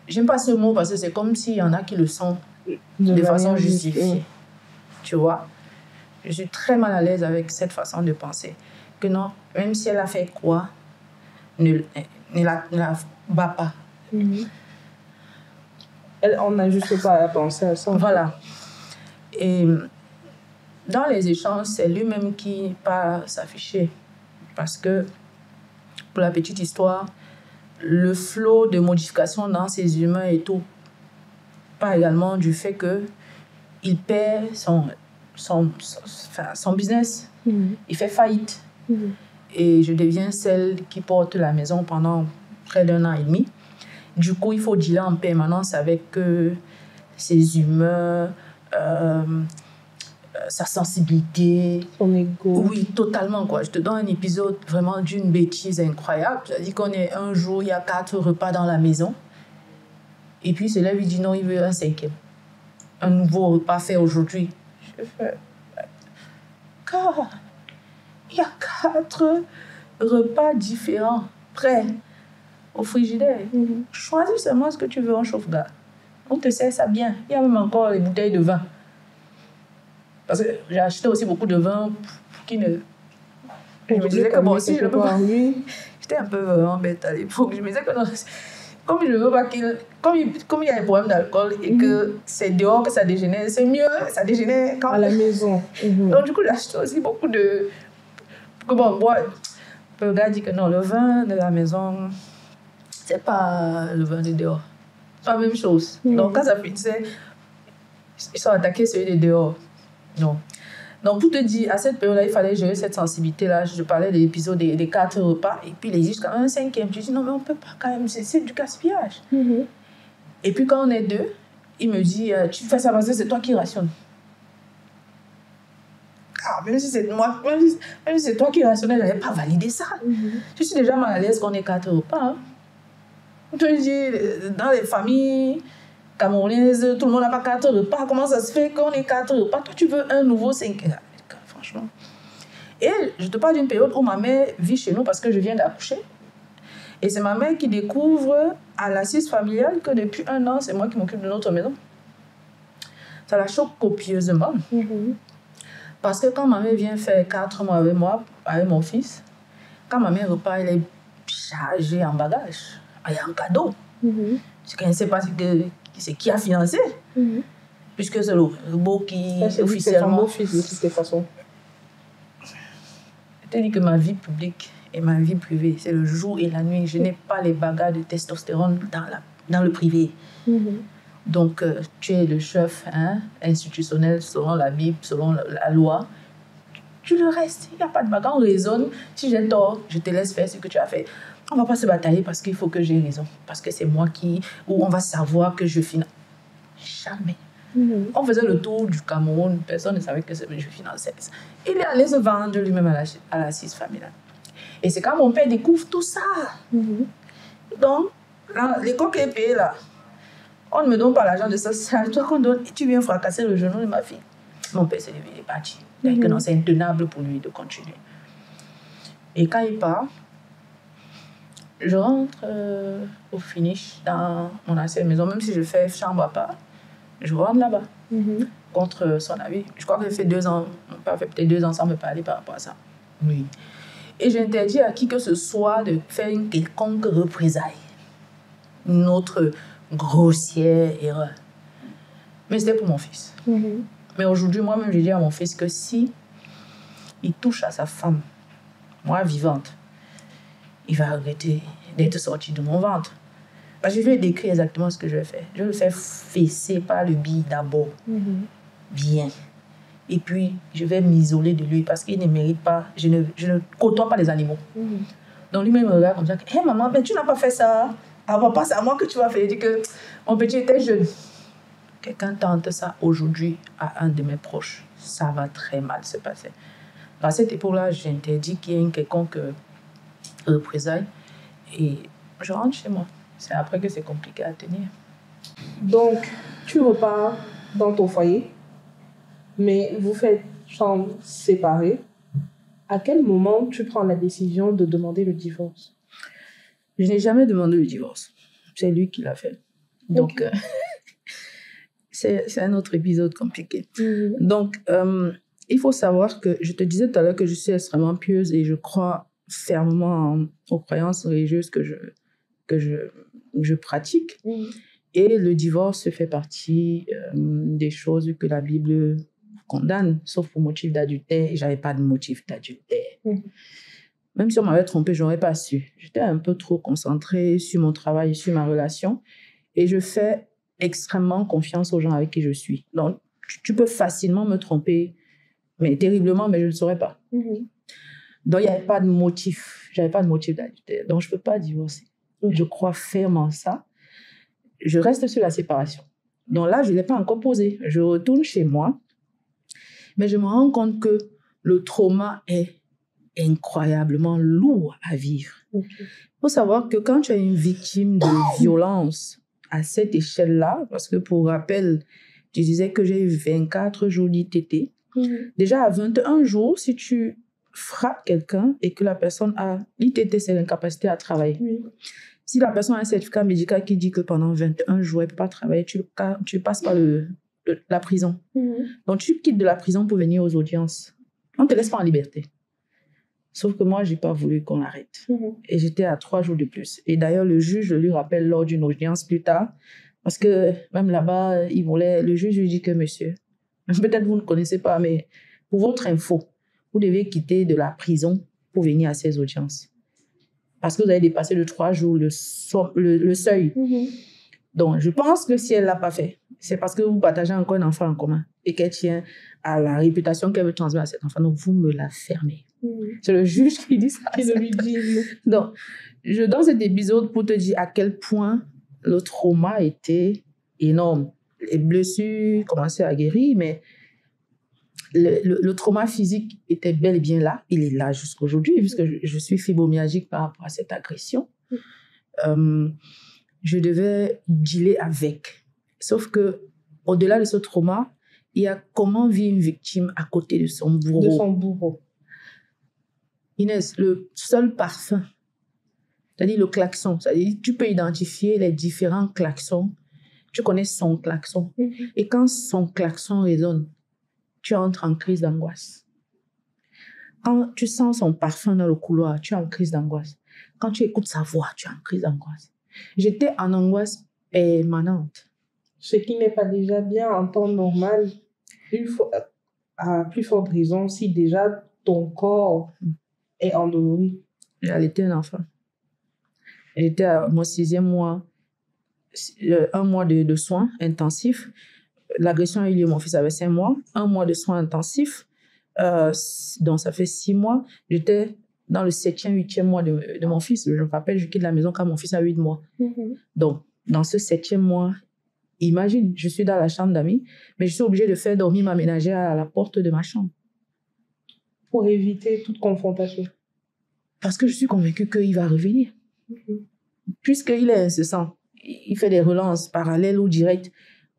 Speaker 1: j'aime pas ce mot parce que c'est comme s'il y en a qui le sont de façon justifiée. Tu vois? Je suis très mal à l'aise avec cette façon de penser. Que non, même si elle a fait quoi, ne la bat pas.
Speaker 2: On n'a juste pas à penser à ça.
Speaker 1: Voilà. Et dans les échanges, c'est lui-même qui part s'afficher. Parce que, pour la petite histoire, le flot de modification dans ses humains et tout, part également du fait qu'il perd son business. Il fait faillite. Et je deviens celle qui porte la maison pendant près d'1 an et demi. Du coup, il faut dealer en permanence avec ses humeurs, sa sensibilité.
Speaker 2: Son ego.
Speaker 1: Oui, totalement, quoi. Je te donne un épisode vraiment d'une bêtise incroyable. C'est-à-dire qu'on est un jour, il y a 4 repas dans la maison. Et puis, c'est là il dit non, il veut un 5e. Un nouveau repas fait aujourd'hui. Je fais... Car il y a 4 repas différents, prêts au frigidaire. Choisis seulement ce que tu veux en chauffe-garde. On te sert ça bien. Il y a même encore les bouteilles de vin. Parce que j'ai acheté aussi beaucoup de vin qui ne... Je me disais que bon, si je ne peux pas... J'étais un peu vraiment bête à l'époque. Je me disais que non, comme je ne veux pas qu'il... Comme il y a des problèmes d'alcool et que c'est dehors que ça dégénère, c'est mieux, ça dégénère quand...
Speaker 2: À la maison.
Speaker 1: Donc du coup, j'ai acheté aussi beaucoup de... Que bon, moi, le gars dit que non, le vin de la maison, c'est pas le vin de dehors. C'est pas la même chose. Donc quand ça finissait, ils sont attaqués celui de dehors. Non. Donc, pour te dire, à cette période-là, il fallait gérer cette sensibilité-là. Je parlais de l'épisode des 4 repas. Et puis, il existe quand même un 5e. Je dis, non, mais on ne peut pas quand même. C'est du gaspillage. Et puis, quand on est 2, il me dit, tu fais ça parce que c'est toi qui rationnes. Ah, même si c'est moi, même si c'est toi qui rationnes, je n'avais pas validé ça. Je suis déjà mal à l'aise qu'on ait 4 repas. Hein. Je te dis, dans les familles camerounaise, tout le monde n'a pas 4 repas. Comment ça se fait qu'on ait 4 repas? Toi, tu veux un nouveau 5. Franchement. Et je te parle d'une période où ma mère vit chez nous parce que je viens d'accoucher. Et c'est ma mère qui découvre à l'assise familiale que depuis 1 an, c'est moi qui m'occupe de notre maison. Ça la choque copieusement. Parce que quand ma mère vient faire 4 mois avec moi, avec mon fils, quand ma mère repart, elle est chargée en bagages. Il y a un cadeau. Je ne sais pas c'est qui a financé. Puisque c'est le beau qui officiellement...
Speaker 2: C'est de toute façon.
Speaker 1: Je te dis que ma vie publique et ma vie privée, c'est le jour et la nuit. Je n'ai pas les bagages de testostérone dans le privé. Donc, tu es le chef institutionnel selon la Bible, selon la loi. Tu le restes. Il n'y a pas de bagarre. On raisonne. Si j'ai tort, je te laisse faire ce que tu as fait. On ne va pas se batailler parce qu'il faut que j'ai raison. Parce que c'est moi qui... Ou on va savoir que je finance. Jamais. On faisait le tour du Cameroun. Personne ne savait que je finançais. Il est allé se vendre lui-même à l'assise familiale. Et c'est quand mon père découvre tout ça. Donc, l'école qui est payée là, On ne me donne pas l'argent de ça, c'est à toi qu'on donne. Et tu viens fracasser le genou de ma fille. Mon père s'est levé, il est parti. Donc, non, c'est intenable pour lui de continuer. Et quand il part, je rentre au finish dans mon ancienne maison, même si je fais chambre à part, je rentre là-bas. Contre son avis. Je crois que ça fait 2 ans, mon père fait peut-être 2 ans sans me parler par rapport à ça. Oui. Et j'interdis à qui que ce soit de faire une quelconque représailles. Une autre grossière erreur. Mais c'était pour mon fils. Mais aujourd'hui, moi-même, je dis à mon fils que si il touche à sa femme, moi vivante, il va regretter d'être sorti de mon ventre. Parce que je vais décrire exactement ce que je vais faire. Je vais le faire fesser par le bill d'abord. Bien. Et puis, je vais m'isoler de lui parce qu'il ne mérite pas. Je ne côtoie pas les animaux. Donc, lui-même me regarde comme ça. Hé, maman, mais tu n'as pas fait ça. Ah, papa, c'est à moi que tu vas faire. Il dit que mon petit était jeune. Quelqu'un tente ça aujourd'hui à un de mes proches. Ça va très mal se passer. À cette époque-là, j'interdis qu'il y ait une quelconque représailles. Et je rentre chez moi. C'est après que c'est compliqué à tenir.
Speaker 2: Donc, tu repars dans ton foyer, mais vous faites chambre séparée. À quel moment tu prends la décision de demander le divorce?
Speaker 1: Je n'ai jamais demandé le divorce. C'est lui qui l'a fait. Donc, c'est un autre épisode compliqué. Donc, il faut savoir que je te disais tout à l'heure que je suis extrêmement pieuse et je crois fermement aux croyances religieuses que je pratique. Et le divorce fait partie des choses que la Bible condamne, sauf pour motif d'adultère. Et je n'avais pas de motif d'adultère. Même si on m'avait trompée, je n'aurais pas su. J'étais un peu trop concentrée sur mon travail, sur ma relation. Et je fais extrêmement confiance aux gens avec qui je suis. Donc, tu peux facilement me tromper, mais terriblement, mais je ne le saurais pas. Donc, il n'y avait pas de motif. Je n'avais pas de motif d'adultère. Donc, je ne peux pas divorcer. Je crois fermement ça. Je reste sur la séparation. Donc là, je ne l'ai pas encore posé. Je retourne chez moi, mais je me rends compte que le trauma est incroyablement lourd à vivre. Il faut savoir que quand tu es une victime de violence à cette échelle-là, parce que pour rappel, tu disais que j'ai eu 24 jours d'ITT. Déjà à 21 jours, si tu frappes quelqu'un et que la personne a... L'ITT, c'est l'incapacité à travailler. Si la personne a un certificat médical qui dit que pendant 21 jours, elle ne peut pas travailler, tu passes par la prison. Donc, tu quittes de la prison pour venir aux audiences. On ne te laisse pas en liberté. Sauf que moi, je n'ai pas voulu qu'on l'arrête. Et j'étais à 3 jours de plus. Et d'ailleurs, le juge, je lui rappelle lors d'une audience plus tard, parce que même là-bas, le juge lui dit que monsieur, peut-être vous ne connaissez pas, mais pour votre info, vous devez quitter de la prison pour venir à ces audiences. Parce que vous avez dépassé de 3 jours le seuil. Donc, je pense que si elle ne l'a pas fait, c'est parce que vous partagez encore un enfant en commun et qu'elle tient à la réputation qu'elle veut transmettre à cet enfant. Donc, vous me la fermez. C'est le juge qui dit ça.
Speaker 2: Qui lui dit.
Speaker 1: Donc, je donne cet épisode pour te dire à quel point le trauma était énorme. Les blessures commençaient à guérir, mais le trauma physique était bel et bien là. Il est là jusqu'aujourd'hui, puisque je suis fibromyalgique par rapport à cette agression. Je devais dealer avec. Sauf que au-delà de ce trauma, il y a comment vit une victime à côté de son bourreau.
Speaker 2: De son bourreau.
Speaker 1: Inès, le seul parfum, c'est-à-dire le klaxon, c'est-à-dire tu peux identifier les différents klaxons. Tu connais son klaxon. Et quand son klaxon résonne, tu entres en crise d'angoisse. Quand tu sens son parfum dans le couloir, tu es en crise d'angoisse. Quand tu écoutes sa voix, tu es en crise d'angoisse. J'étais en angoisse permanente.
Speaker 2: Ce qui n'est pas déjà bien en temps normal, à plus forte raison si déjà ton corps est endolori.
Speaker 1: J'allaitais un enfant. J'étais à mon 6e mois, 1 mois de soins intensifs. L'agression a eu lieu, mon fils avait 5 mois, 1 mois de soins intensifs. Donc, ça fait 6 mois. J'étais dans le 7e, 8e mois de mon fils. Je me rappelle, je quitte la maison quand mon fils a 8 mois. Donc, dans ce 7e mois, imagine, je suis dans la chambre d'amis, mais je suis obligée de faire dormir ma ménagère à la porte de ma chambre.
Speaker 2: Pour éviter toute confrontation.
Speaker 1: Parce que je suis convaincue qu'il va revenir. Puisqu'il est incessant. il fait des relances parallèles ou directes.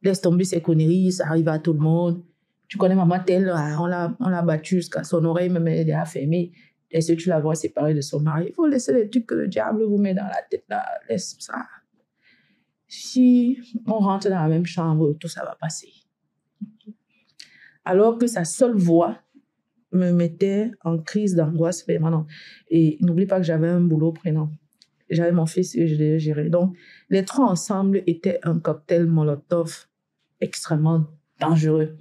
Speaker 1: Laisse tomber ses conneries, ça arrive à tout le monde. Tu connais maman telle, on l'a battue jusqu'à son oreille, même elle est déjà fermée. Est-ce que tu la vois séparée de son mari? Il faut laisser les trucs que le diable vous met dans la tête, là. Laisse ça. Si on rentre dans la même chambre, tout ça va passer. Alors que sa seule voix me mettait en crise d'angoisse permanente. Et n'oublie pas que j'avais un boulot prenant. J'avais mon fils et je devais gérer. Donc, les trois ensemble étaient un cocktail Molotov extrêmement dangereux.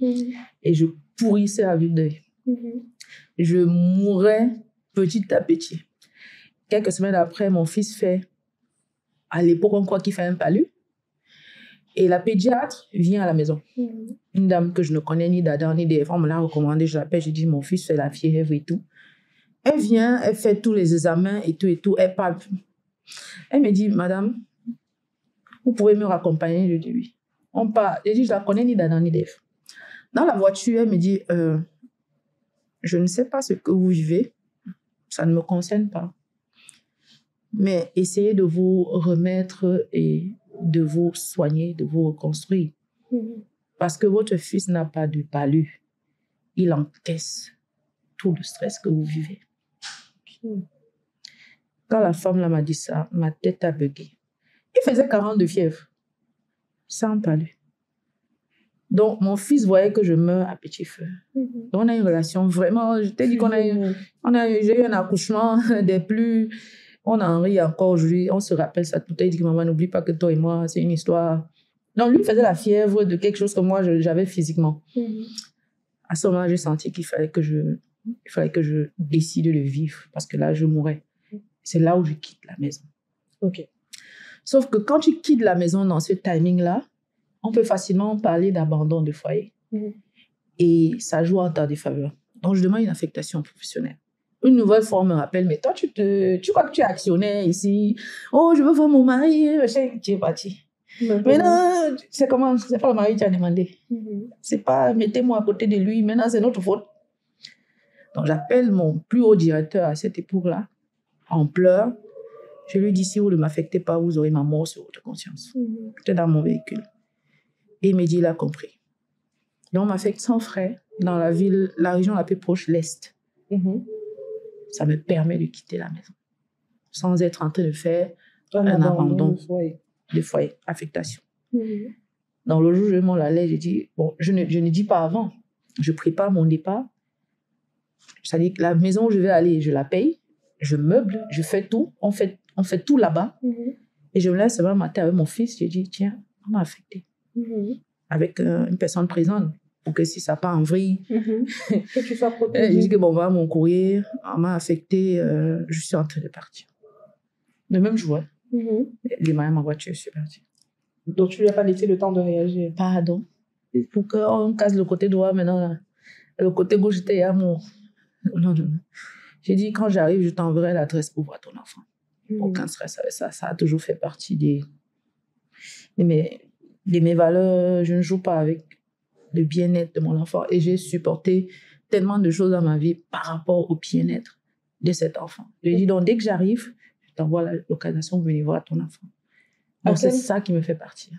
Speaker 1: Et je pourrissais à vue d'œil. Je mourais petit à petit. Quelques semaines après, mon fils fait, à l'époque, on croit qu'il fait un palu. Et la pédiatre vient à la maison. Une dame que je ne connais ni d'Adam ni d'Ève. On me l'a recommandé, je l'appelle, je dis, mon fils fait la fièvre et tout. Elle vient, elle fait tous les examens et tout, elle parle. Elle me dit, madame, vous pouvez me raccompagner? Je dis oui. On part. Je dis, je la connais ni d'Adam ni d'Ève. Dans la voiture, elle me dit, je ne sais pas ce que vous vivez, ça ne me concerne pas. Mais essayez de vous remettre et de vous soigner, de vous reconstruire. Parce que votre fils n'a pas de palu. Il encaisse tout le stress que vous vivez. Quand la femme là m'a dit ça, ma tête a bugué. Il faisait 40 de fièvre, sans palu. Donc, mon fils voyait que je meurs à petit feu. Donc, on a une relation vraiment... Je t'ai dit j'ai eu un accouchement des plus... On en rit encore aujourd'hui. On se rappelle ça tout le temps. Il dit que maman, n'oublie pas que toi et moi, c'est une histoire. Donc, lui faisait la fièvre de quelque chose que moi, j'avais physiquement. À ce moment-là, j'ai senti qu'il fallait que je décide de le vivre parce que là, je mourrais. C'est là où je quitte la maison.
Speaker 2: OK.
Speaker 1: Sauf que quand tu quittes la maison dans ce timing-là, on peut facilement parler d'abandon de foyer. Et ça joue en ta défaveur. Donc, je demande une affectation professionnelle. Une nouvelle fois, on me rappelle, mais toi, tu crois que tu es actionnaire ici. Oh, je veux voir mon mari. Tu es parti. Mais non, c'est comment? C'est pas le mari qui a demandé. C'est pas, mettez-moi à côté de lui. Maintenant, c'est notre faute. Donc, j'appelle mon plus haut directeur à cette époque-là, en pleurs. Je lui dis, si vous ne m'affectez pas, vous aurez ma mort sur votre conscience. J'étais dans mon véhicule. Et il me dit, il a compris. Donc, on m'affecte sans frais dans la région la plus proche, l'Est. Ça me permet de quitter la maison sans être en train de faire un abandon de foyer, affectation. Dans le jour où je m'en allais, j'ai dit, bon, je ne dis pas avant, je prépare mon départ. C'est-à-dire que la maison où je vais aller, je la paye, je meuble, je fais tout, on fait tout là-bas. Et je me lève ce matin avec mon fils, j'ai dit, tiens, on m'a affecté. Avec une personne présente. Pour que si ça part en vrille,
Speaker 2: que tu sois protégé.
Speaker 1: Je dis que bon, voilà mon courrier, on m'a affecté, je suis en train de partir. Le même jour, il démarre ma voiture, je suis partie.
Speaker 2: Donc tu lui as pas laissé le temps de réagir?
Speaker 1: Pardon. Pour qu'on casse le côté droit maintenant, là. Le côté gauche, j'étais à mon... Non. J'ai dit, quand j'arrive, je t'enverrai l'adresse pour voir ton enfant. Aucun stress avec ça. Ça a toujours fait partie de mes valeurs. Je ne joue pas avec le bien-être de mon enfant. Et j'ai supporté tellement de choses dans ma vie par rapport au bien-être de cet enfant. Je dis donc, dès que j'arrive, je t'envoie la localisation pour venir voir ton enfant. Donc, c'est ça qui me fait partir.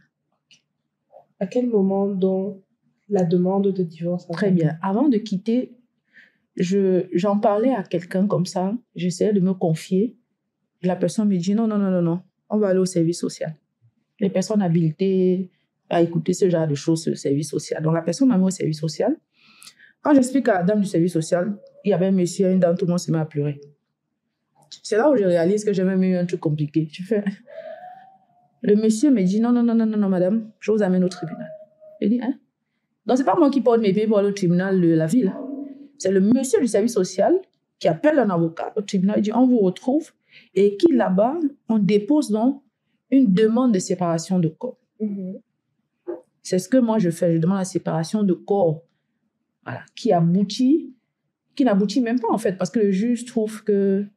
Speaker 2: À quel moment, donc, la demande de divorce?
Speaker 1: Très bien. Avant de quitter, j'en parlais à quelqu'un comme ça. J'essayais de me confier. La personne me dit, non, on va aller au service social. Les personnes habilitées à écouter ce genre de choses sur le service social. Donc, la personne m'a mis au service social. Quand j'explique à la dame du service social, il y avait un monsieur et une dame, tout le monde se met à pleurer. C'est là où je réalise que j'ai même eu un truc compliqué. Le monsieur me dit, non, madame, je vous amène au tribunal. Je dis, hein? Donc, c'est pas moi qui porte mes pieds pour aller au tribunal de la ville. C'est le monsieur du service social qui appelle un avocat au tribunal. Il dit, on vous retrouve. Et qui, là-bas, on dépose donc une demande de séparation de corps. C'est ce que moi je fais. Je demande la séparation de corps. Voilà. Qui n'aboutit même pas, en fait, parce que le juge trouve qu'il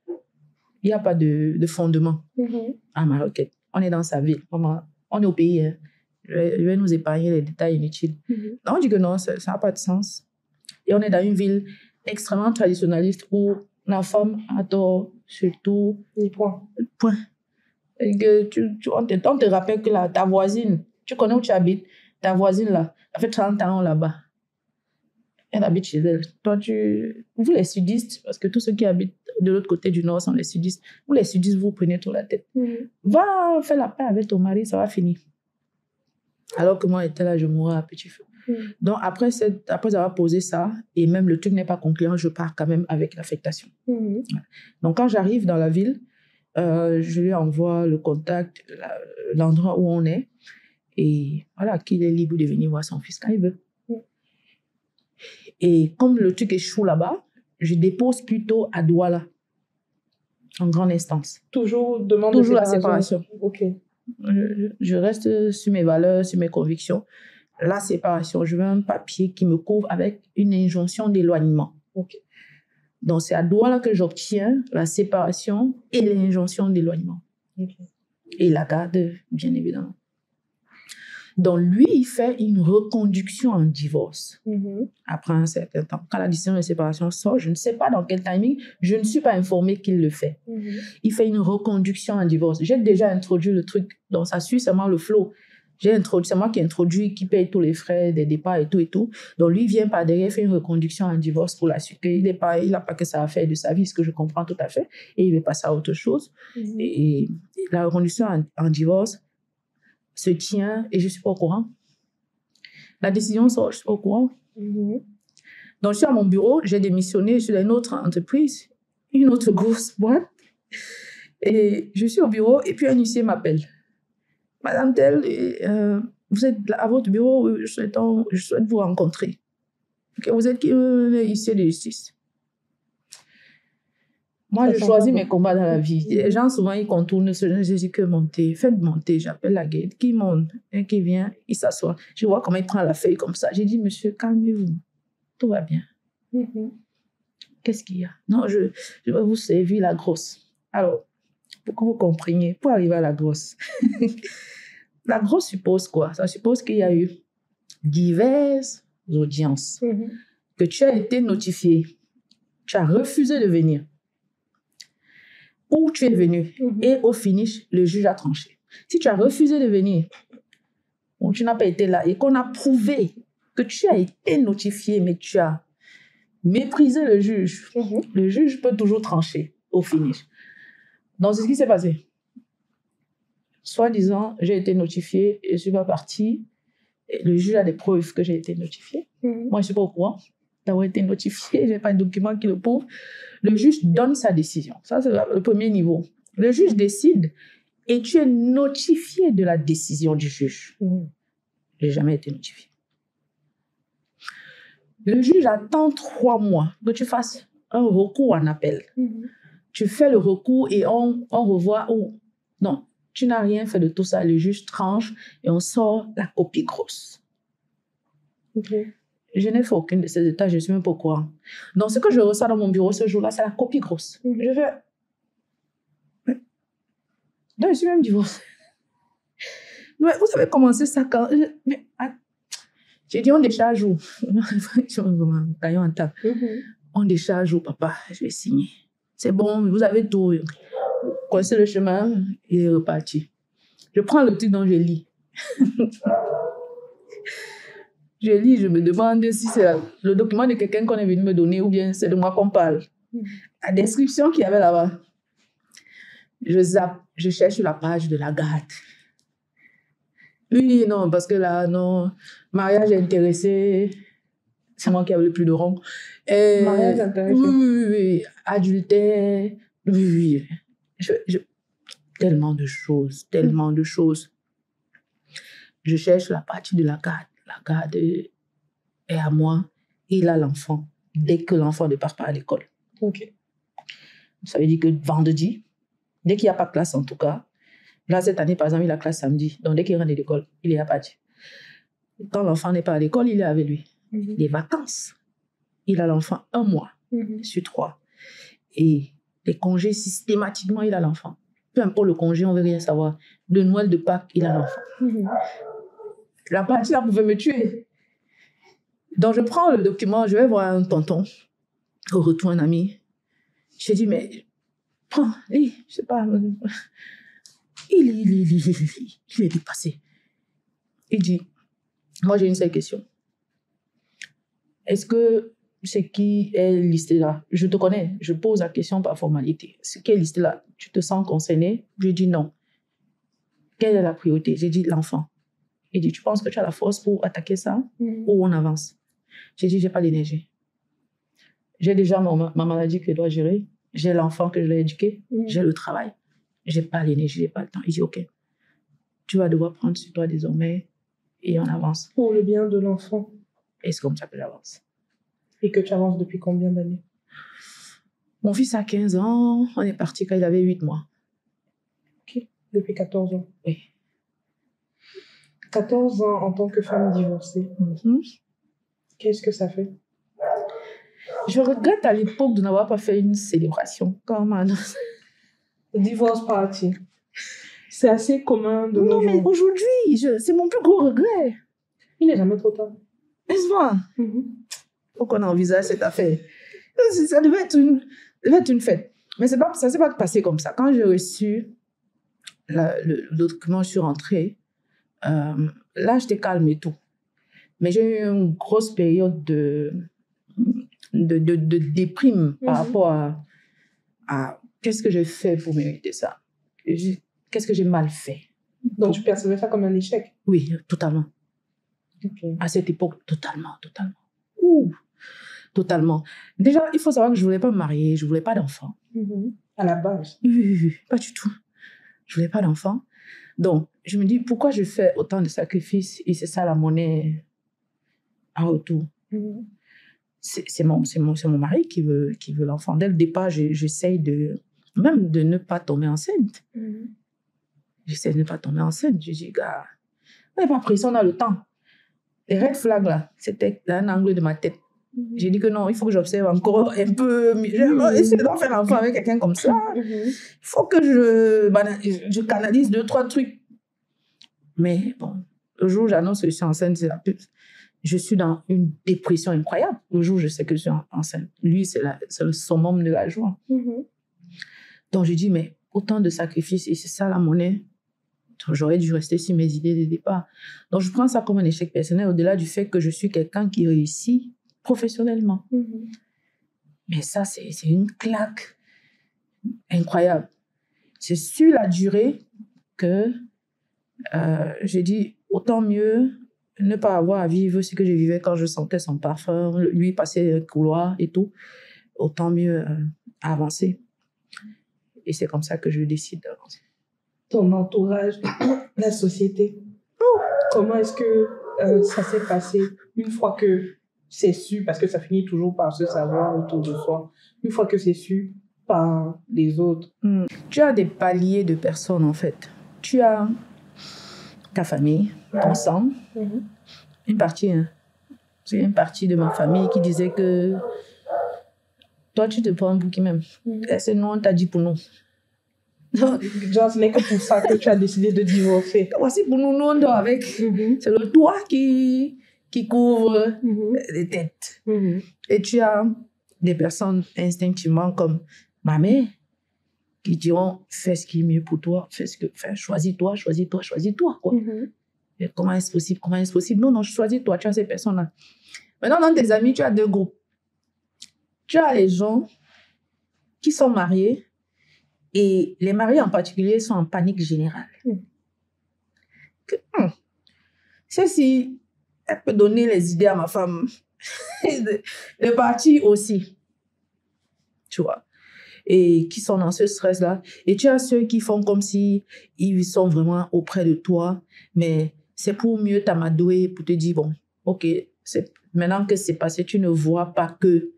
Speaker 1: n'y a pas de fondement à ma requête. On est dans sa ville. On est au pays. Hein. Je vais nous épargner les détails inutiles. Donc, on dit que non, ça n'a pas de sens. Et on est dans une ville extrêmement traditionnaliste où la femme adore surtout...
Speaker 2: Les points.
Speaker 1: Et que on te rappelle que ta voisine, tu connais où tu habites, ta voisine là, elle fait 30 ans là-bas. Elle habite chez elle. Toi, vous les sudistes, parce que tous ceux qui habitent de l'autre côté du nord sont les sudistes, vous les sudistes, vous prenez trop la tête. Va faire la paix avec ton mari, ça va finir. Alors que moi, j'étais là, je mourais à petit feu. Donc, après avoir posé ça, et même le truc n'est pas concluant, je pars quand même avec l'affectation. Donc, quand j'arrive dans la ville, je lui envoie le contact, l'endroit où on est, et voilà, qu'il est libre de venir voir son fils quand il veut. Et comme le truc échoue là-bas, je dépose plutôt à Douala, en grande instance.
Speaker 2: Toujours
Speaker 1: la séparation.
Speaker 2: Ok.
Speaker 1: Je reste sur mes valeurs, sur mes convictions. La séparation, je veux un papier qui me couvre avec une injonction d'éloignement.
Speaker 2: Ok.
Speaker 1: Donc, c'est à Douala que j'obtiens la séparation et l'injonction d'éloignement.
Speaker 2: Ok.
Speaker 1: Et la garde, bien évidemment. Donc, lui, il fait une reconduction en divorce après un certain temps. Quand la décision de séparation sort, je ne sais pas dans quel timing, je ne suis pas informée qu'il le fait. Il fait une reconduction en divorce. J'ai déjà introduit le truc, donc ça suit seulement le flow. C'est moi qui ai introduit, qui paye tous les frais des départs et tout et tout. Donc, lui vient par derrière, fait une reconduction en divorce pour la suite. Il n'a pas que ça à faire de sa vie, ce que je comprends tout à fait. Et il veut passer à autre chose. Et la reconduction en divorce se tient et je ne suis pas au courant. La décision sort, je ne suis pas au courant. Donc, je suis à mon bureau, j'ai démissionné, je suis dans une autre entreprise, une autre grosse boîte. Et je suis au bureau et puis un huissier m'appelle. Madame Telle, vous êtes à votre bureau, je souhaite vous rencontrer. Okay, vous êtes huissier de justice. Moi, je choisis mes combats dans la vie. Les gens, souvent, ils contournent ce je dis que monter. Faites monter. J'appelle la guide. Qui monte, qui vient, il s'assoit. Je vois comment il prend la feuille comme ça. J'ai dit, monsieur, calmez-vous. Tout va bien. Qu'est-ce qu'il y a? Non, je vais vous servir la grosse. Alors, pour que vous compreniez, pour arriver à la grosse. La grosse suppose quoi? Ça suppose qu'il y a eu diverses audiences, que tu as été notifié, tu as refusé de venir, ou tu es venu, et au finish, le juge a tranché. Si tu as refusé de venir, ou tu n'as pas été là, et qu'on a prouvé que tu as été notifié, mais tu as méprisé le juge peut toujours trancher au finish. Donc, c'est ce qui s'est passé. Soi-disant, j'ai été notifiée et je ne suis pas partie. Et le juge a des preuves que j'ai été notifiée. Moi, je ne suis pas au courant d'avoir été notifiée. Je n'ai pas de document qui le prouve. Le juge donne sa décision. Ça, c'est le premier niveau. Le juge décide et tu es notifié de la décision du juge. Je n'ai jamais été notifiée. Le juge attend 3 mois que tu fasses un recours en appel. Tu fais le recours et on revoit. Non. Tu n'as rien fait de tout ça. Le juge tranche et on sort la copie grosse. Je n'ai fait aucune de ces états, je ne suis même pas au courant. Donc, ce que je reçois dans mon bureau ce jour-là, c'est la copie grosse. Je fais... Donc, je suis même divorcée. Mais vous avez commencé ça quand... J'ai dit, on décharge où? On décharge où, papa? Je vais signer. C'est bon, vous avez tout. Coincez le chemin, il est reparti. Je prends le truc dont je lis. Je lis, je me demande si c'est le document de quelqu'un qu'on est venu me donner ou bien c'est de moi qu'on parle. La description qu'il y avait là-bas. Je zappe, je cherche la page de la garde. Oui, non, parce que là, non, mariage intéressé, c'est moi qui avais le plus de rond.
Speaker 2: Mariage intéressé.
Speaker 1: Oui, adultère, oui. Tellement de choses. Je cherche la partie de la garde. La garde est à moi. Il a l'enfant. Dès que l'enfant ne part pas à l'école. Ça veut dire que vendredi, dès qu'il n'y a pas de classe en tout cas, là cette année par exemple, il a classe samedi. Donc dès qu'il rentre de l'école, il est à partir. Quand l'enfant n'est pas à l'école, il est avec lui. Les vacances, il a l'enfant 1 mois sur 3. Et les congés, systématiquement, il a l'enfant. Peu importe le congé, on ne veut rien savoir. De Noël, de Pâques, il a l'enfant. La partie là pouvait me tuer. Donc, je prends le document, je vais voir un tonton, au retour, un ami. Je dis, mais prends, lis, je sais pas. Il est dépassé. Il dit, moi j'ai une seule question. Est-ce que ce qui est listé là, je te connais, je pose la question par formalité. Ce qui est listé là, tu te sens concerné? Je dis non. Quelle est la priorité? J'ai dit l'enfant. Il dit, tu penses que tu as la force pour attaquer ça ou on avance? J'ai dit, j'ai pas d'énergie. J'ai déjà ma maladie que je dois gérer. J'ai l'enfant que je dois éduquer. J'ai le travail. J'ai pas l'énergie, j'ai pas le temps. Il dit, OK, tu vas devoir prendre sur toi désormais et on avance.
Speaker 2: Pour le bien de l'enfant.
Speaker 1: Et c'est comme ça que j'avance.
Speaker 2: Et que tu avances depuis combien d'années?
Speaker 1: Mon fils a 15 ans. On est parti quand il avait 8 mois.
Speaker 2: OK. Depuis 14 ans.
Speaker 1: Oui.
Speaker 2: 14 ans en tant que femme divorcée. Qu'est-ce que ça fait?
Speaker 1: Je regrette à l'époque de n'avoir pas fait une célébration comme un...
Speaker 2: Divorce party. C'est assez commun de nos
Speaker 1: Non, mais
Speaker 2: jours.
Speaker 1: aujourd'hui, c'est mon plus gros regret.
Speaker 2: Il n'est jamais trop tard.
Speaker 1: N'est-ce pas? Faut qu'on envisage cette affaire. Ça devait être une fête. Mais ça ne s'est pas passé comme ça. Quand j'ai reçu le document, je suis rentrée. Là, j'étais calme et tout. Mais j'ai eu une grosse période de déprime par rapport à qu'est-ce que j'ai fait pour mériter ça. Qu'est-ce que j'ai mal fait.
Speaker 2: Donc, tu percevais ça comme un échec?
Speaker 1: Oui, totalement.
Speaker 2: Okay.
Speaker 1: À cette époque, totalement. Totalement. Déjà, il faut savoir que je ne voulais pas me marier, je ne voulais pas d'enfant.
Speaker 2: À la base?
Speaker 1: Oui, pas du tout. Je ne voulais pas d'enfant. Donc, je me dis, pourquoi je fais autant de sacrifices et c'est ça la monnaie en retour? C'est mon mari qui veut l'enfant. Dès le départ, j'essaye même de ne pas tomber enceinte. J'essaie de ne pas tomber enceinte. Je dis, gars, on n'est pas pressé, on a le temps. Les red flags, là, c'était un angle de ma tête. J'ai dit que non, il faut que j'observe encore un peu. Essayer d'en faire l'enfant avec quelqu'un comme ça. Il faut que je canalise 2-3 trucs. Mais bon, le jour où j'annonce que je suis enceinte, je suis dans une dépression incroyable. Le jour où je sais que je suis enceinte. Lui, c'est le summum de la joie. Donc, je dis, mais autant de sacrifices, et c'est ça la monnaie. J'aurais dû rester sur mes idées de départ. Donc, je prends ça comme un échec personnel, au-delà du fait que je suis quelqu'un qui réussit professionnellement. Mais ça, c'est une claque incroyable. C'est sur la durée que j'ai dit, autant mieux ne pas avoir à vivre ce que je vivais quand je sentais son parfum, lui passer un couloir et tout. Autant mieux avancer. Et c'est comme ça que je décide d'avancer.
Speaker 2: Ton entourage, la société, comment est-ce que ça s'est passé une fois que c'est su, parce que ça finit toujours par se savoir autour de soi, une fois que c'est su par les autres?
Speaker 1: Tu as des paliers de personnes, en fait. Tu as ta famille, ton sang, une partie, hein. C'est une partie de ma famille qui disait que toi, tu te prends pour qui même. C'est non, on t'a dit pour nous.
Speaker 2: Genre, ce n'est que pour ça que tu as décidé de divorcer.
Speaker 1: Voici pour nous, nous on dort avec. C'est le toit qui couvre les têtes. Et tu as des personnes instinctivement comme ma mère qui diront fais ce qui est mieux pour toi, choisis-toi, quoi. Et comment est-ce possible? Non, choisis-toi, tu as ces personnes-là. Maintenant, dans tes amis, tu as 2 groupes. Tu as les gens qui sont mariés. Et les mariés en particulier sont en panique générale. Ceci, elle peut donner les idées à ma femme. de partir aussi. Tu vois. Et qui sont dans ce stress-là. Et tu as ceux qui font comme si ils sont vraiment auprès de toi. Mais c'est pour mieux t'amadouer, pour te dire, bon, ok, maintenant que c'est passé, tu ne vois pas que...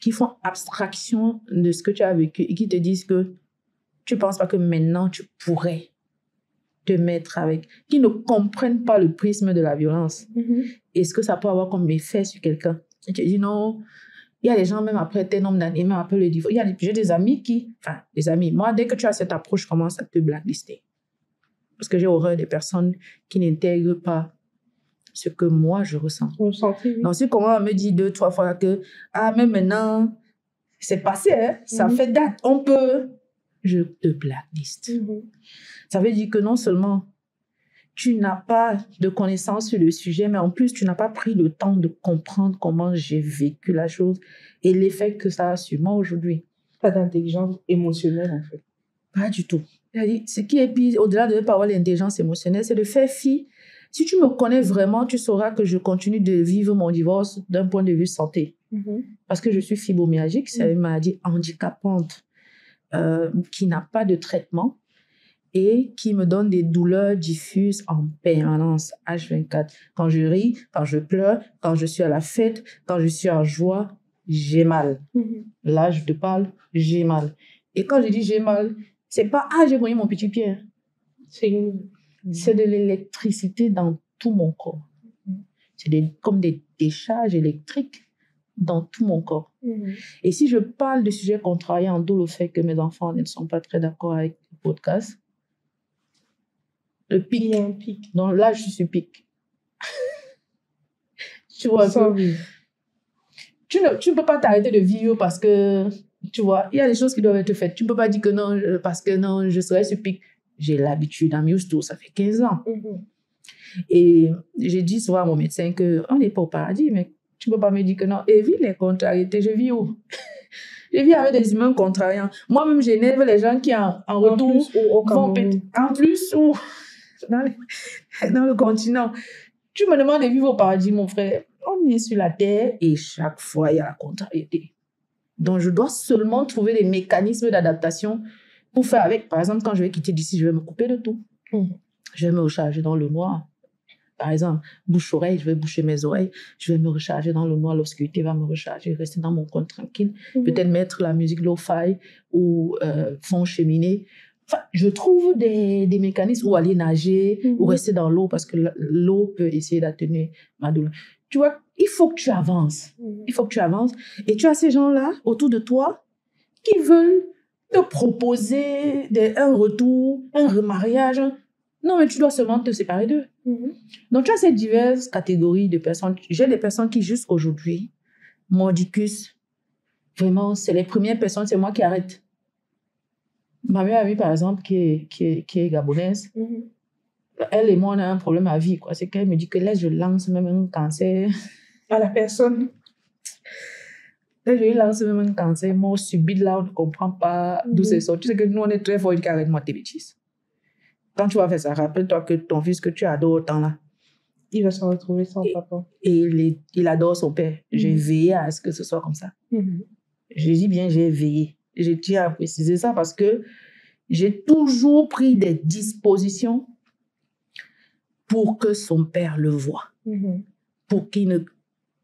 Speaker 1: qui font abstraction de ce que tu as vécu et qui te disent que tu ne penses pas que maintenant tu pourrais te mettre avec, qui ne comprennent pas le prisme de la violence et ce que ça peut avoir comme effet sur quelqu'un. Et tu dis non, il y a des gens même après tel nombre d'années, même après le divorce, j'ai des amis moi dès que tu as cette approche, je commence à te blacklister parce que j'ai horreur des personnes qui n'intègrent pas ce que moi je ressens. Donc, si comment on me dit 2-3 fois que, même maintenant, c'est passé, hein, ça fait date, on peut. je te blacklist. Ça veut dire que non seulement tu n'as pas de connaissances sur le sujet, mais en plus, tu n'as pas pris le temps de comprendre comment j'ai vécu la chose et l'effet que ça a sur moi aujourd'hui.
Speaker 2: Pas d'intelligence émotionnelle, en fait.
Speaker 1: Pas du tout. Ce qui est pire, au-delà de ne pas avoir l'intelligence émotionnelle, c'est de faire fi. Si tu me connais vraiment, tu sauras que je continue de vivre mon divorce d'un point de vue santé. Parce que je suis fibromyalgique, c'est une maladie handicapante qui n'a pas de traitement et qui me donne des douleurs diffuses en permanence, H24. Quand je ris, quand je pleure, quand je suis à la fête, quand je suis en joie, j'ai mal. Là, je te parle, j'ai mal. Et quand je dis j'ai mal, c'est pas « Ah, j'ai brûlé mon petit pied ». C'est de l'électricité dans tout mon corps. C'est comme des décharges électriques dans tout mon corps. Et si je parle de sujets contrariants, d'où le fait que mes enfants ne sont pas très d'accord avec le podcast, le pic.
Speaker 2: Il y a un pic.
Speaker 1: Donc là, je suis pic. Tu vois, tu ne peux pas t'arrêter de vivre parce que, tu vois, il y a des choses qui doivent être faites. Tu ne peux pas dire que non, parce que non, je serai sur pic. J'ai l'habitude, I'm used to, ça fait 15 ans. Et j'ai dit souvent à mon médecin qu'on n'est pas au paradis, mais tu ne peux pas me dire que non. Et vu les contrariétés, je vis où? Je vis avec des humains contrariants. Moi-même, j'énerve les gens qui, en retour, vont péter. En plus, ou dans le continent. Tu me demandes de vivre au paradis, mon frère. On est sur la terre et chaque fois, il y a la contrariété. Donc, je dois seulement trouver des mécanismes d'adaptation pour faire avec. Par exemple, quand je vais quitter d'ici, je vais me couper de tout. Je vais me recharger dans le noir. Par exemple, bouche-oreille, je vais boucher mes oreilles. Je vais me recharger dans le noir. L'obscurité va me recharger. Rester dans mon coin tranquille. Peut-être mettre la musique lo-fi ou fond cheminée. Enfin, je trouve des mécanismes, ou aller nager, ou rester dans l'eau, parce que l'eau peut essayer d'atténuer ma douleur. Tu vois, il faut que tu avances. Il faut que tu avances. Et tu as ces gens-là autour de toi qui veulent te proposer un retour, un remariage. Non, mais tu dois seulement te séparer d'eux. Donc, tu as ces diverses catégories de personnes. J'ai des personnes qui, juste aujourd'hui, mordicus, vraiment, c'est les premières personnes, c'est moi qui arrête. Ma meilleure amie, par exemple, qui est gabonaise, elle et moi, on a un problème à vie, quoi. C'est qu'elle me dit que là, je lance même un cancer
Speaker 2: à la personne.
Speaker 1: Là, je lance même un cancer, moi, subit là, on ne comprend pas d'où c'est sorti. Tu sais que nous, on est très fort, une carrette, moi, tes bêtises. Quand tu vas faire ça, rappelle-toi que ton fils que tu adores autant là,
Speaker 2: il va se retrouver sans papa.
Speaker 1: Et il adore son père. J'ai veillé à ce que ce soit comme ça. Je dis bien, j'ai veillé. Je tiens à préciser ça parce que j'ai toujours pris des dispositions pour que son père le voie. Pour qu'il ne...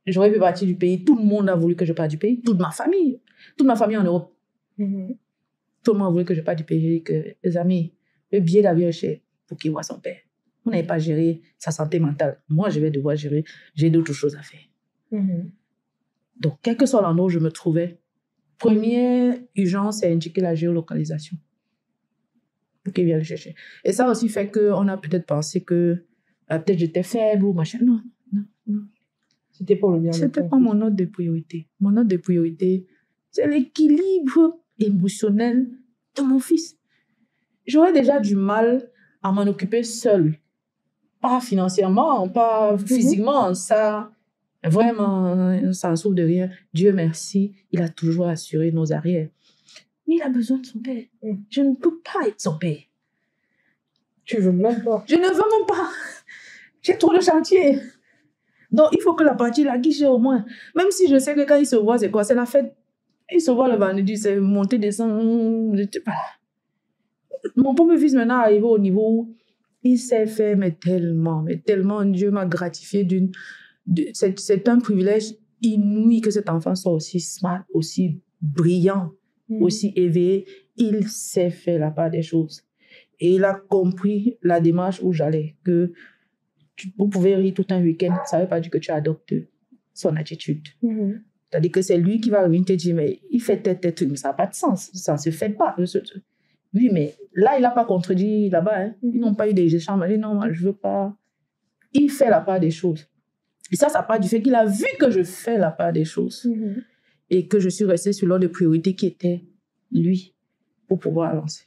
Speaker 1: J'aurais pu partir du pays. Tout le monde a voulu que je parte du pays. Toute ma famille en Europe. Tout le monde a voulu que je parte du pays. J'ai dit que, les amis, le billet d'avion est cher pour qu'il voie son père. On n'avait pas géré sa santé mentale. Moi, je vais devoir gérer. J'ai d'autres choses à faire. Donc, quel que soit l'endroit où je me trouvais, première urgence, c'est indiquer la géolocalisation pour qu'il vienne le chercher. Et ça aussi fait qu'on a peut-être pensé que peut-être j'étais faible ou machin. Non.
Speaker 2: C'était pour le bien.
Speaker 1: C'était pas mon ordre de priorité. Mon ordre de priorité, c'est l'équilibre émotionnel de mon fils. J'aurais déjà du mal à m'en occuper seule. Pas financièrement, pas physiquement, ça... Vraiment, ça ne souffre de rien. Dieu merci, il a toujours assuré nos arrières. Mais il a besoin de son père. Je ne peux pas être son père.
Speaker 2: Tu veux même pas?
Speaker 1: Je ne veux même pas. J'ai trop de chantier. Donc, il faut que la partie la guiche au moins. Même si je sais que quand il se voit, c'est quoi? C'est la fête. Il se voit le vendredi, c'est monter, descendre. Mon pauvre fils maintenant est arrivé au niveau où il s'est fait, mais tellement, Dieu m'a gratifié d'une... C'est un privilège inouï que cet enfant soit aussi smart, aussi brillant, aussi éveillé. Il s'est fait la part des choses. Et il a compris la démarche où j'allais, que vous pouvez rire tout un week-end, ça ne veut pas dire que tu adoptes son attitude. C'est-à-dire que c'est lui qui va venir te dire, mais il fait tel truc, mais ça n'a pas de sens, ça ne se fait pas. Oui, mais là, il n'a pas contredit là-bas. Hein. Ils n'ont pas eu des échanges. Il a dit, non, moi, je ne veux pas. Il fait la part des choses. Et ça part du fait qu'il a vu que je fais la part des choses. Et que je suis restée sur l'ordre de priorité qui était lui. pour pouvoir avancer.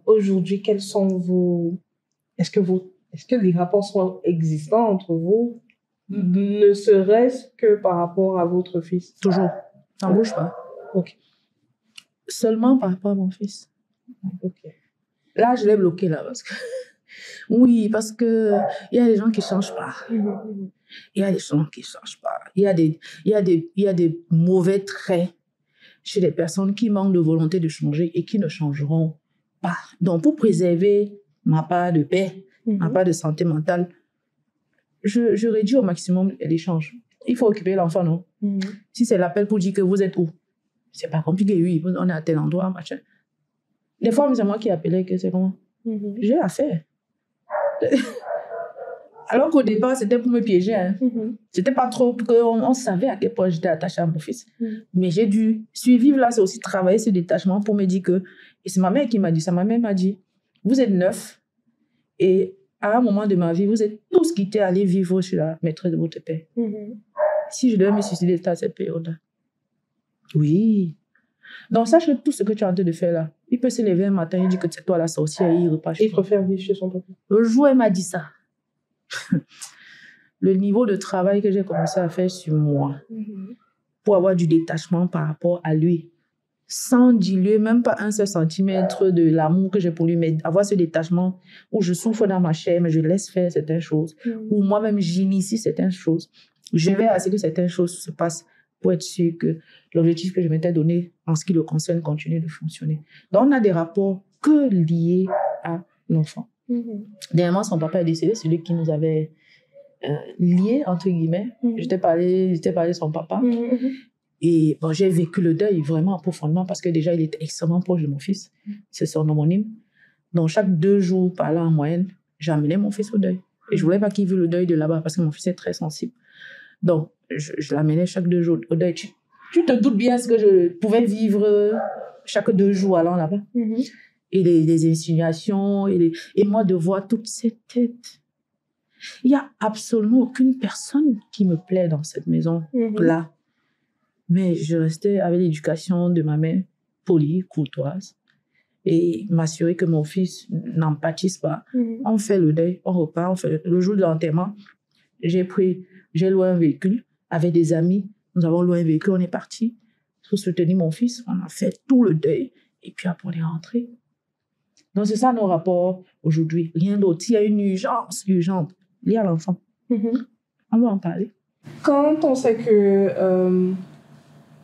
Speaker 2: Aujourd'hui, quels sont vos... Est-ce que les rapports sont existants entre vous, ne serait-ce que par rapport à votre fils?
Speaker 1: Toujours. Ça ne bouge pas.
Speaker 2: Ok.
Speaker 1: Seulement par rapport à mon fils.
Speaker 2: Ok.
Speaker 1: Là, je l'ai bloqué, là, parce que... Oui, parce que il y a des gens qui ne changent pas. Il y a des gens qui ne changent pas. Il y a des mauvais traits chez les personnes qui manquent de volonté de changer et qui ne changeront pas. Donc, pour préserver ma part de paix, ma part de santé mentale, je réduis au maximum l'échange. Il faut occuper l'enfant, non? Si c'est l'appel pour dire que vous êtes où? C'est pas compliqué, oui, on est à tel endroit, machin. Des fois, c'est moi qui appelais que c'est comment? J'ai affaire. Alors qu'au départ, c'était pour me piéger. Hein. C'était pas trop, parce qu'on savait à quel point j'étais attachée à mon fils. Mais j'ai dû suivre là, c'est aussi travailler ce détachement pour me dire que, et c'est ma mère qui m'a dit ça, ma mère m'a dit, vous êtes 9 et à un moment de ma vie, vous êtes tous quittés à aller vivre sur la maîtresse de votre père. Si je devais me suicider à cette période-là. Oui. Donc, sache que tout ce que tu es en train de faire là, il peut se lever un matin, il dit que c'est toi la sorcière et il repart chez toi.
Speaker 2: Il préfère vivre chez son papa.
Speaker 1: Le jour où elle m'a dit ça, le niveau de travail que j'ai commencé à faire sur moi pour avoir du détachement par rapport à lui, sans diluer même pas un seul centimètre de l'amour que j'ai pour lui, mais avoir ce détachement où je souffre dans ma chair, mais je laisse faire certaines choses, où moi-même j'initie certaines choses. Je vais à ce que certaines choses se passent pour être sûr que l'objectif que je m'étais donné en ce qui le concerne continue de fonctionner. Donc, on a des rapports que liés à l'enfant. Dernièrement, son papa est décédé, celui qui nous avait liés, entre guillemets. J'étais parlé de son papa. Et bon, j'ai vécu le deuil vraiment profondément parce que déjà, il était extrêmement proche de mon fils. C'est son homonyme. Donc, chaque 2 jours par là, en moyenne, j'amenais mon fils au deuil. Et je ne voulais pas qu'il vive le deuil de là-bas parce que mon fils est très sensible. Donc, je l'amenais chaque 2 jours au deuil. Tu te doutes bien ce que je pouvais vivre chaque 2 jours allant là-bas. Et les insinuations, et moi de voir toutes ces têtes. Il n'y a absolument aucune personne qui me plaît dans cette maison-là. Mais je restais avec l'éducation de ma mère, polie, courtoise, et m'assurer que mon fils n'en pâtisse pas. On fait le deuil, on repart, on fait le jour de l'enterrement. J'ai loué un véhicule avec des amis. Nous avons loué un véhicule, on est parti pour soutenir mon fils. On a fait tout le deuil et puis après on est rentré. Donc c'est ça nos rapports aujourd'hui. Rien d'autre. S'il y a une urgence urgente liée à l'enfant, on va en parler.
Speaker 2: Quand on sait que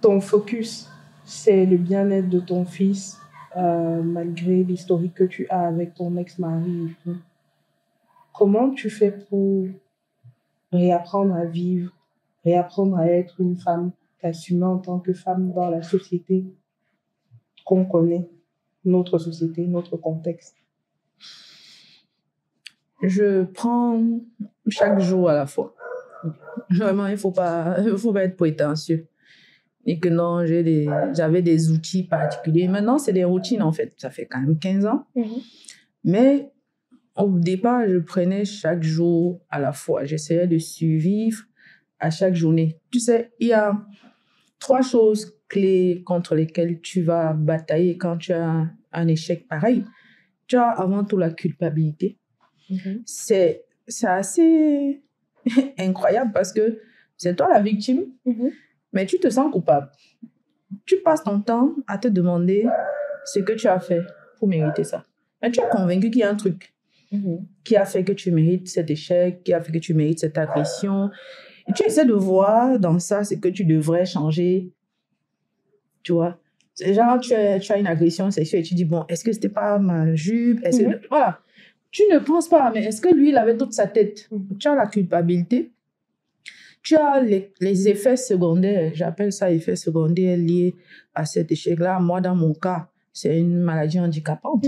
Speaker 2: ton focus, c'est le bien-être de ton fils, malgré l'historique que tu as avec ton ex-mari et tout, comment tu fais pour réapprendre à vivre, réapprendre à être une femme, t'assumer en tant que femme dans la société qu'on connaît, notre société, notre contexte?
Speaker 1: Je prends chaque jour à la fois. Vraiment, il ne faut pas être prétentieux. Et que non, j'avais des outils particuliers. Maintenant, c'est des routines, en fait. Ça fait quand même 15 ans. Mais au départ, je prenais chaque jour à la fois. J'essayais de survivre à chaque journée. Tu sais, il y a 3 choses clés contre lesquelles tu vas batailler quand tu as un échec pareil. Tu as avant tout la culpabilité. C'est assez incroyable parce que c'est toi la victime, mais tu te sens coupable. Tu passes ton temps à te demander ce que tu as fait pour mériter ça. Mais tu es convaincu qu'il y a un truc qui a fait que tu mérites cet échec, qui a fait que tu mérites cette agression. Et tu essaies de voir dans ça ce que tu devrais changer. Tu vois? Genre, tu as une agression sexuelle et tu dis, bon, est-ce que c'était pas ma jupe? Voilà. Tu ne penses pas, mais est-ce que lui, il avait toute sa tête? Tu as la culpabilité. Tu as les effets secondaires, j'appelle ça effets secondaires liés à cet échec-là. Moi, dans mon cas, c'est une maladie handicapante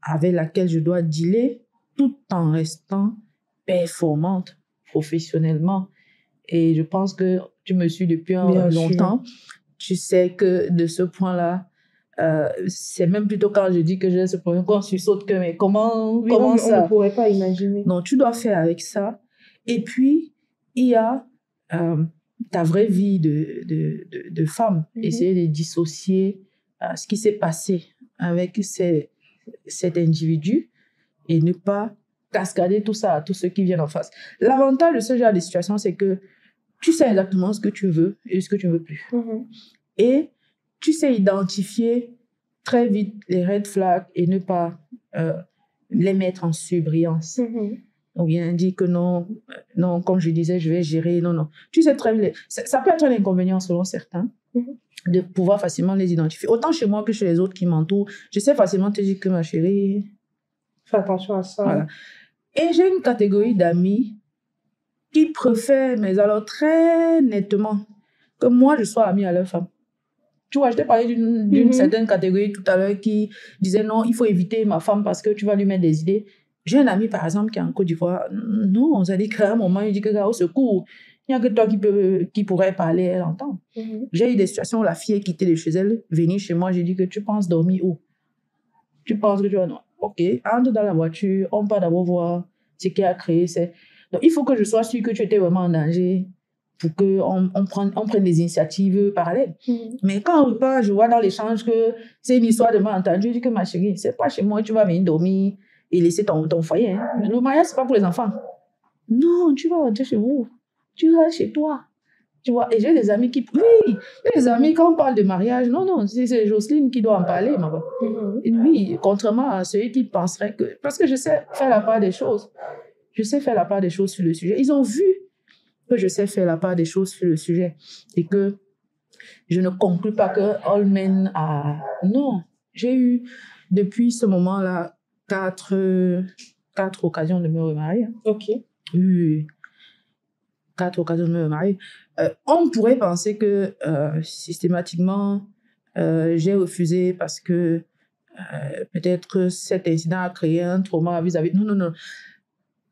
Speaker 1: avec laquelle je dois dealer tout en restant performante professionnellement. Et je pense que tu me suis depuis longtemps. Tu sais que de ce point-là, c'est même plutôt quand je dis que j'ai ce problème qu'on sursaute que mais comment ça?
Speaker 2: On ne pourrait pas imaginer.
Speaker 1: Non, tu dois faire avec ça. Et puis, il y a ta vraie vie de femme. Essayer de dissocier à ce qui s'est passé avec cet individu et ne pas cascader tout ça à tous ceux qui viennent en face. L'avantage de ce genre de situation, c'est que tu sais exactement ce que tu veux et ce que tu ne veux plus. Et tu sais identifier très vite les red flags et ne pas les mettre en surbrillance. On vient dire que non, comme je disais, je vais gérer, non. Tu sais très bien, ça peut être un inconvénient selon certains, de pouvoir facilement les identifier. Autant chez moi que chez les autres qui m'entourent, je sais facilement te dire que ma chérie...
Speaker 2: Fais attention à ça.
Speaker 1: Voilà. Et j'ai une catégorie d'amis qui préfèrent, mais alors très nettement, que moi je sois amie à leur femme. Tu vois, je t'ai parlé d'une certaine catégorie tout à l'heure qui disait non, il faut éviter ma femme parce que tu vas lui mettre des idées. J'ai un ami, par exemple, qui est en Côte d'Ivoire. Non, on s'est dit qu'à un moment, il dit que, au secours, il n'y a que toi qui pourrait parler, elle entend. J'ai eu des situations où la fille est quittée de chez elle, venue chez moi, j'ai dit que tu penses dormir où? Tu penses que tu vas... Non. Ok, entre dans la voiture, on va d'abord voir ce qui a créé. Donc, il faut que je sois sûre que tu étais vraiment en danger pour qu'on prenne des initiatives parallèles. Mais quand on repart, je vois dans l'échange que c'est une histoire de malentendu. Je dis que ma chérie, c'est pas chez moi, tu vas venir dormir et laisser ton foyer. Hein. Le mariage, c'est pas pour les enfants. Non, tu vas rentrer chez vous. Tu restes chez toi. Tu vois, et j'ai des amis qui... Oui, des amis, quand on parle de mariage, non, c'est Jocelyne qui doit en parler, ma voix. Oui, contrairement à ceux qui penseraient que... Parce que je sais faire la part des choses. Je sais faire la part des choses sur le sujet. Ils ont vu que je sais faire la part des choses sur le sujet et que je ne conclus pas que all men are... Non, j'ai eu, depuis ce moment-là, 4 occasions de me remarier.
Speaker 2: Ok.
Speaker 1: Oui. 4 occasions de me remarier. On pourrait penser que systématiquement, j'ai refusé parce que peut-être cet incident a créé un trauma vis-à-vis... Non.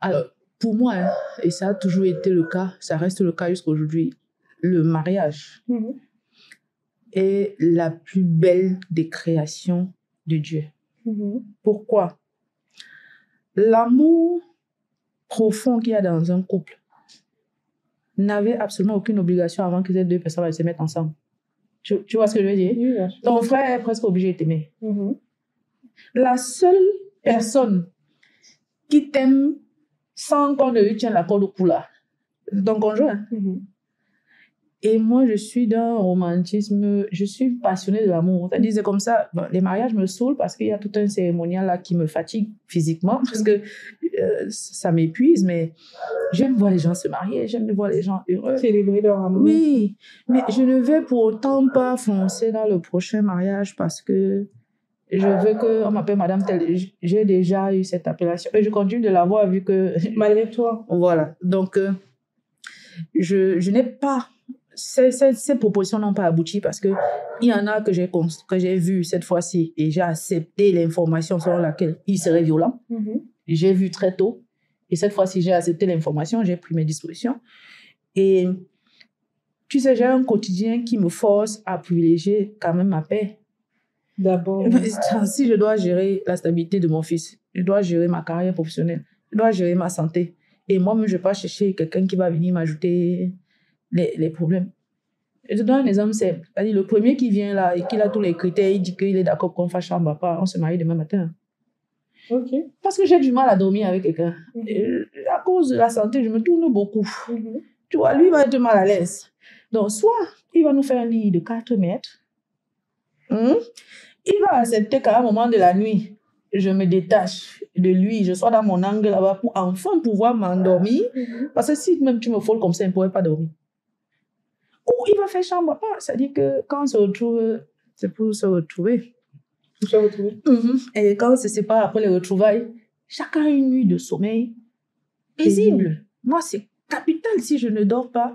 Speaker 1: Alors, pour moi, hein, et ça a toujours été le cas, ça reste le cas jusqu'à aujourd'hui, le mariage est la plus belle des créations de Dieu. Pourquoi? L'amour profond qu'il y a dans un couple n'avait absolument aucune obligation avant que ces deux personnes se mettent ensemble. Tu vois ce que je veux dire?
Speaker 2: Oui, bien sûr.
Speaker 1: Ton frère est presque obligé de t'aimer. La seule personne qui t'aime sans qu'on ne lui tienne la corde au cou là, ton conjoint. Et moi, je suis d'un romantisme, je suis passionnée de l'amour. C'est-à-dire, c'est comme ça, bon, les mariages me saoulent parce qu'il y a tout un cérémonial là qui me fatigue physiquement, parce que ça m'épuise, mais j'aime voir les gens se marier, j'aime voir les gens heureux.
Speaker 2: Célébrer leur amour.
Speaker 1: Oui, mais je ne vais pour autant pas foncer dans le prochain mariage parce que je veux qu'on m'appelle Madame telle. J'ai déjà eu cette appellation et je continue de l'avoir vu que...
Speaker 2: Malgré toi.
Speaker 1: Voilà, donc je n'ai pas... Ces propositions n'ont pas abouti parce qu'il y en a que j'ai vu cette fois-ci et j'ai accepté l'information selon laquelle il serait violent. J'ai vu très tôt. Et cette fois-ci, j'ai accepté l'information, j'ai pris mes dispositions. Et tu sais, j'ai un quotidien qui me force à privilégier quand même ma paix.
Speaker 2: D'abord.
Speaker 1: Si je dois gérer la stabilité de mon fils, je dois gérer ma carrière professionnelle, je dois gérer ma santé. Et moi-même, je ne vais pas chercher quelqu'un qui va venir m'ajouter les problèmes. Je te donne un exemple simple. C'est-à-dire, le premier qui vient là et qui a tous les critères, il dit qu'il est d'accord qu'on fasse chambre à part, on se marie demain matin.
Speaker 2: Ok.
Speaker 1: Parce que j'ai du mal à dormir avec quelqu'un. À cause de la santé, je me tourne beaucoup. Tu vois, lui va être mal à l'aise. Donc, soit il va nous faire un lit de 4 mètres. Il va accepter qu'à un moment de la nuit, je me détache de lui, je sois dans mon angle là-bas pour enfin pouvoir m'endormir. Parce que si même tu me frôles comme ça, il ne pourrait pas dormir. Ou il va faire chambre à part. C'est-à-dire que quand on se retrouve, c'est pour se retrouver.
Speaker 2: Pour se retrouver.
Speaker 1: Et quand on se sépare après les retrouvailles, chacun a une nuit de sommeil paisible. Moi, c'est capital. Si je ne dors pas,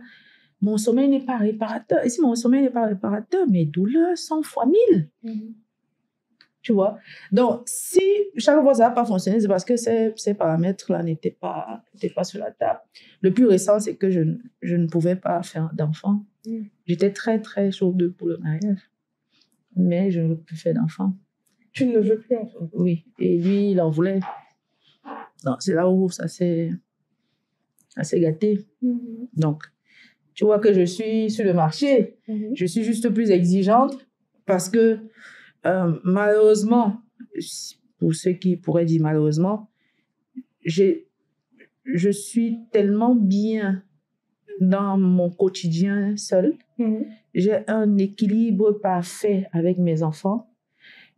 Speaker 1: mon sommeil n'est pas réparateur. Et si mon sommeil n'est pas réparateur, mes douleurs sont fois 1000. Tu vois? Donc, si chaque fois ça n'a pas fonctionné, c'est parce que ces paramètres-là n'étaient pas sur la table. Le plus récent, c'est que je ne pouvais pas faire d'enfant. J'étais très, très chaude pour le mariage. Mais je ne veux plus faire d'enfant.
Speaker 2: Tu ne veux plus enfant?
Speaker 1: Oui. Et lui, il en voulait. Donc, c'est là où ça s'est gâté. Donc, tu vois que je suis sur le marché. Je suis juste plus exigeante parce que Malheureusement, pour ceux qui pourraient dire malheureusement, je suis tellement bien dans mon quotidien seul. J'ai un équilibre parfait avec mes enfants.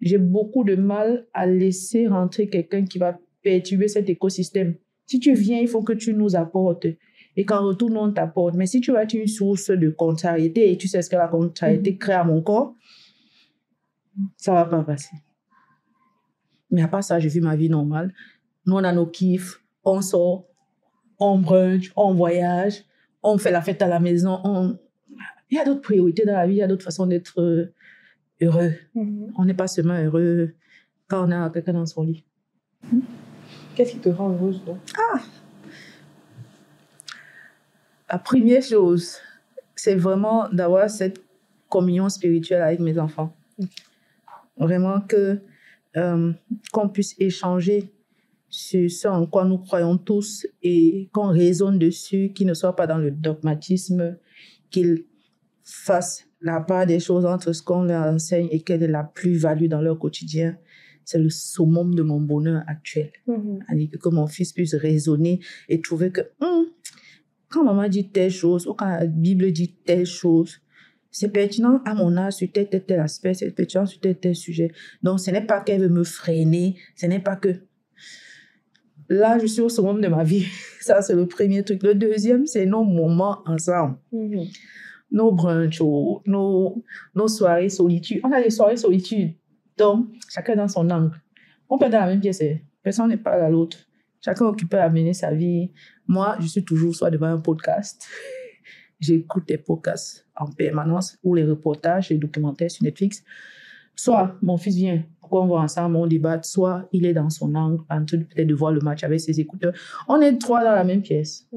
Speaker 1: J'ai beaucoup de mal à laisser rentrer quelqu'un qui va perturber cet écosystème. Si tu viens, il faut que tu nous apportes. Et qu'en retour, nous, on t'apporte. Mais si tu vas être une source de contrariété et tu sais ce que la contrariété crée à mon corps, ça ne va pas passer. Mais à part ça, je vis ma vie normale. Nous, on a nos kiffs, on sort, on brunch, on voyage, on fait la fête à la maison. Il y a d'autres priorités dans la vie, il y a d'autres façons d'être heureux. On n'est pas seulement heureux quand on a quelqu'un dans son lit.
Speaker 2: Qu'est-ce qui te rend heureuse, donc?
Speaker 1: La première chose, c'est vraiment d'avoir cette communion spirituelle avec mes enfants. Vraiment qu'on puisse échanger sur ce en quoi nous croyons tous et qu'on raisonne dessus, qu'ils ne soient pas dans le dogmatisme, qu'ils fassent la part des choses entre ce qu'on leur enseigne et quelle est la plus-value dans leur quotidien. C'est le summum de mon bonheur actuel. Que mon fils puisse raisonner et trouver que quand maman dit telle chose ou quand la Bible dit telle chose, c'est pertinent à mon âge sur tel aspect, c'est pertinent sur tel sujet. Donc, ce n'est pas qu'elle veut me freiner, ce n'est pas que... Là, je suis au summum de ma vie. Ça, c'est le premier truc. Le deuxième, c'est nos moments ensemble. Nos brunchs, nos soirées solitude. On a des soirées solitude. Donc, chacun dans son angle. On peut être dans la même pièce. Personne n'est pas à l'autre. Chacun occupé à mener sa vie. Moi, je suis toujours soit devant un podcast. J'écoute des podcasts en permanence ou les reportages, les documentaires sur Netflix. Soit mon fils vient, pourquoi on va ensemble, on débatte. Soit il est dans son angle, en train peut-être de voir le match avec ses écouteurs. On est trois dans la même pièce.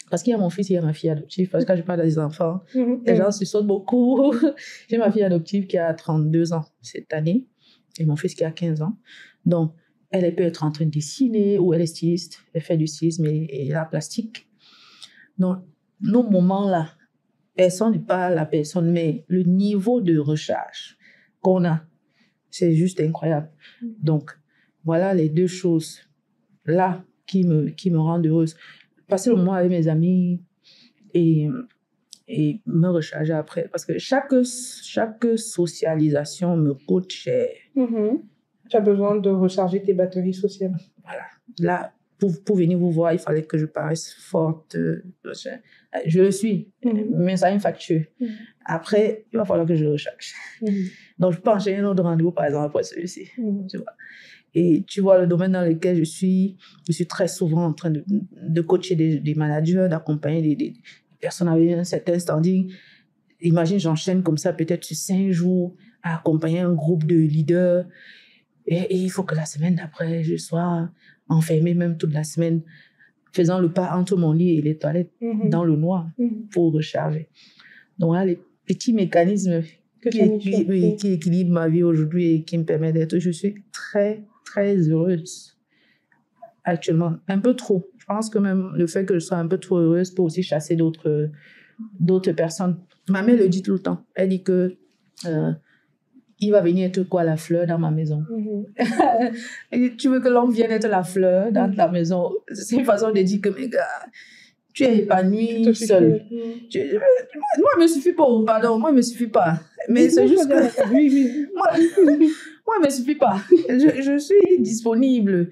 Speaker 1: Parce qu'il y a mon fils, il y a ma fille adoptive. Parce que quand je parle des enfants, les gens se sautent beaucoup. J'ai ma fille adoptive qui a 32 ans cette année et mon fils qui a 15 ans. Donc, elle peut être en train de dessiner ou elle est styliste. Elle fait du stylisme et la plastique. Donc, nos moments-là, personne n'est pas la personne, mais le niveau de recharge qu'on a, c'est juste incroyable. Donc, voilà les deux choses là qui me rendent heureuse. Passer le moment avec mes amis et me recharger après. Parce que chaque socialisation me coûte cher.
Speaker 2: Tu as besoin de recharger tes batteries sociales.
Speaker 1: Voilà. Là, pour venir vous voir, il fallait que je paraisse forte. Je le suis, mais ça a une facture. Après, il va falloir que je le recharge. Donc, je peux enchaîner un autre rendez-vous, par exemple, après celui-ci. Tu vois. Et tu vois, le domaine dans lequel je suis très souvent en train de coacher des managers, d'accompagner des personnes avec un certain standing. Imagine, j'enchaîne comme ça peut-être sur 5 jours à accompagner un groupe de leaders. Et il faut que la semaine d'après, je sois enfermée même toute la semaine, faisant le pas entre mon lit et les toilettes dans le noir pour recharger. Donc voilà les petits mécanismes qui équilibrent ma vie aujourd'hui et qui me permettent d'être... Je suis très, très heureuse actuellement. Un peu trop. Je pense que même le fait que je sois un peu trop heureuse peut aussi chasser d'autres personnes. Ma mère le dit tout le temps. Elle dit que... il va venir être quoi, la fleur dans ma maison. Tu veux que l'homme vienne être la fleur dans ta maison. C'est une façon de dire que, mes gars, tu es épanoui seul. Moi, il ne me suffit pas, pardon, moi, il ne me suffit pas. Mais c'est juste que... moi, il ne me suffit pas. Je suis disponible.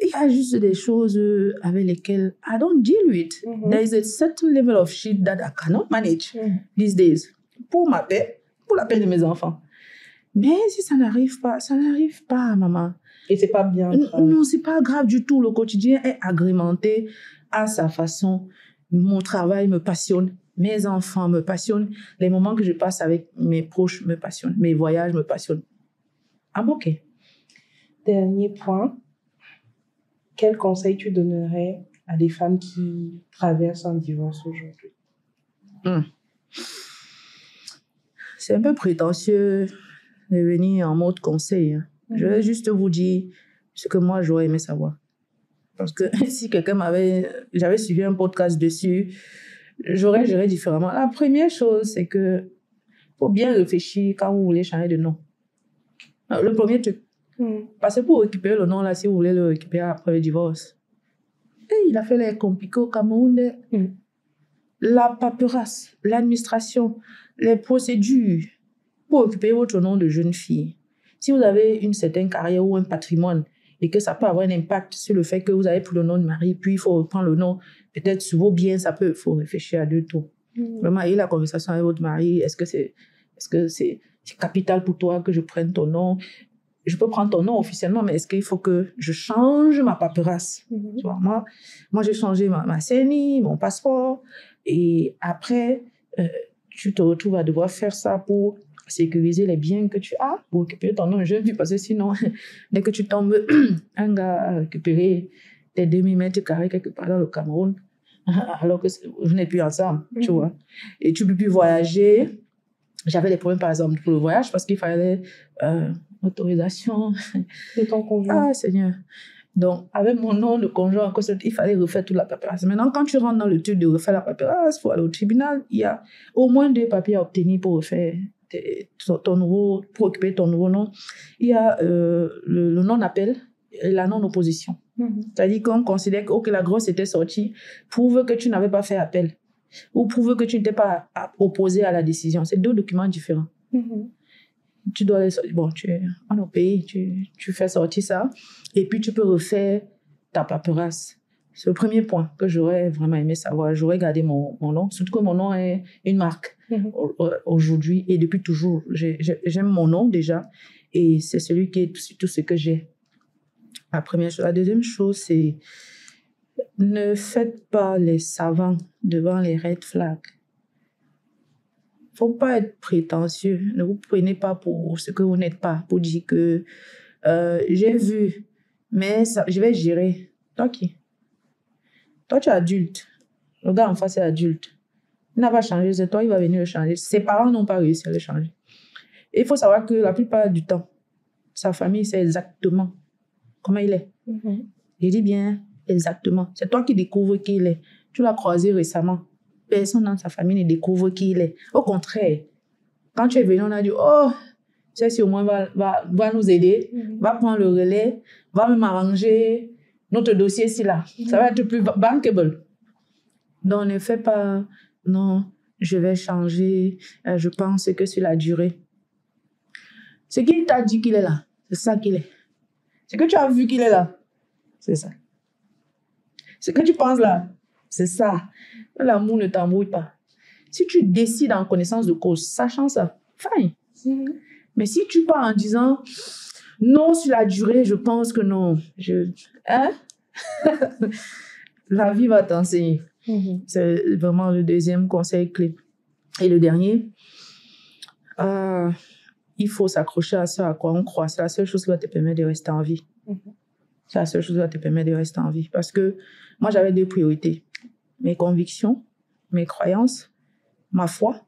Speaker 1: Il y a juste des choses avec lesquelles I don't deal with. There is a certain level of shit that I cannot manage these days. Pour ma paix, pour la paix de mes enfants. Mais si ça n'arrive pas, maman.
Speaker 2: Et c'est pas bien grave.
Speaker 1: Non, c'est pas grave du tout. Le quotidien est agrémenté à sa façon. Mon travail me passionne. Mes enfants me passionnent. Les moments que je passe avec mes proches me passionnent. Mes voyages me passionnent. I'm okay.
Speaker 2: Dernier point. Quel conseil tu donnerais à des femmes qui traversent un divorce aujourd'hui?
Speaker 1: C'est un peu prétentieux de venir en mode conseil. Je vais juste vous dire ce que moi, j'aurais aimé savoir. Parce que si j'avais suivi un podcast dessus, j'aurais géré différemment. La première chose, c'est que faut bien réfléchir quand vous voulez changer de nom. Le premier truc. Parce que pour récupérer le nom, là, si vous voulez le récupérer après le divorce, il a fait les compliqués au Cameroun. La paperasse, l'administration, les procédures pour récupérer votre nom de jeune fille. Si vous avez une certaine carrière ou un patrimoine et que ça peut avoir un impact sur le fait que vous avez pris le nom de mari, puis il faut reprendre le nom, peut-être sur vos biens, il faut réfléchir à deux tours. Vraiment, ayez la conversation avec votre mari. Est-ce que c'est capital pour toi que je prenne ton nom? Je peux prendre ton nom officiellement, mais est-ce qu'il faut que je change ma paperasse? Tu vois, moi, j'ai changé ma CNI, mon passeport, et après, tu te retrouves à devoir faire ça pour sécuriser les biens que tu as, pour récupérer ton nom de jeune fille, parce que sinon, dès que tu tombes, un gars a récupéré tes 2000 mètres carrés quelque part dans le Cameroun, alors que vous n'êtes plus ensemble, tu vois. Et tu ne peux plus voyager. J'avais des problèmes, par exemple, pour le voyage, parce qu'il fallait autorisation
Speaker 2: de ton conjoint.
Speaker 1: Ah, Seigneur. Donc, avec mon nom de conjoint, il fallait refaire toute la paperasse. Maintenant, quand tu rentres dans le truc de refaire la paperasse, il faut aller au tribunal. Il y a au moins 2 papiers à obtenir pour refaire pour occuper ton nouveau nom. Il y a le non-appel et la non-opposition. C'est-à-dire qu'on considère que la grosse était sortie, prouve que tu n'avais pas fait appel ou prouve que tu n'étais pas opposé à la décision. C'est 2 documents différents. Tu dois aller sortir. Bon, tu es en pays, tu fais sortir ça et puis tu peux refaire ta paperasse. C'est le premier point que j'aurais vraiment aimé savoir. J'aurais gardé mon nom, surtout que mon nom est une marque aujourd'hui et depuis toujours. J'aime mon nom déjà et c'est celui qui est tout ce que j'ai. La première chose. La deuxième chose, c'est ne faites pas les savants devant les red flags. Faut pas être prétentieux. Ne vous prenez pas pour ce que vous n'êtes pas, pour dire que j'ai vu, mais ça, je vais gérer. Toi qui? Toi, tu es adulte. Le gars en face est adulte. Il n'a pas changé, c'est toi, il va venir le changer. Ses parents n'ont pas réussi à le changer. Et il faut savoir que la plupart du temps, sa famille sait exactement comment il est. Je dis bien exactement. C'est toi qui découvres qui il est. Tu l'as croisé récemment. Personne dans sa famille ne découvre qui il est. Au contraire, quand tu es venu, on a dit, oh, celle-ci au moins va nous aider, va prendre le relais, va même arranger notre dossier ici là. Ça va être plus bankable. Donc, ne fais pas, non, je vais changer, je pense que sur la durée. Ce qu'il t'a dit qu'il est là, c'est ça qu'il est. Ce que tu as vu qu'il est là, c'est ça. Ce que tu penses là, c'est ça. L'amour ne t'embrouille pas. Si tu décides en connaissance de cause, sachant ça, fine. Mais si tu pars en disant non, sur la durée, je pense que non. La vie va t'enseigner. C'est vraiment le deuxième conseil clé. Et le dernier, il faut s'accrocher à ce à quoi on croit. C'est la seule chose qui va te permettre de rester en vie. C'est la seule chose qui va te permettre de rester en vie. Parce que moi, j'avais 2 priorités. Mes convictions, mes croyances, ma foi,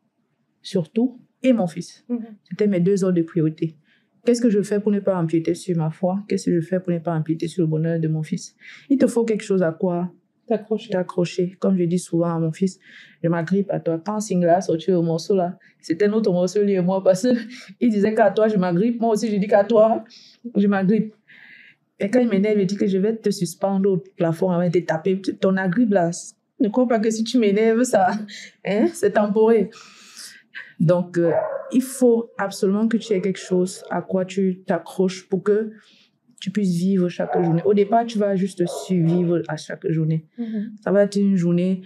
Speaker 1: surtout, et mon fils. C'était mes 2 ordres de priorité. Qu'est-ce que je fais pour ne pas empiéter sur ma foi? Qu'est-ce que je fais pour ne pas empiéter sur le bonheur de mon fils? Il te faut quelque chose à quoi t'accrocher. Comme je dis souvent à mon fils, je m'agrippe à toi. Quand Singla a sorti le morceau là, c'était notre morceau, lui et moi, parce qu'il disait qu'à toi, je m'agrippe. Moi aussi, je dis qu'à toi, je m'agrippe. Et quand il m'énerve, il dit que je vais te suspendre au plafond avant de te taper. Ton agrippe là, ne crois pas que si tu m'énerves, ça, c'est temporaire. Donc, il faut absolument que tu aies quelque chose à quoi tu t'accroches pour que tu puisses vivre chaque journée. Au départ, tu vas juste survivre à chaque journée. Ça va être une journée,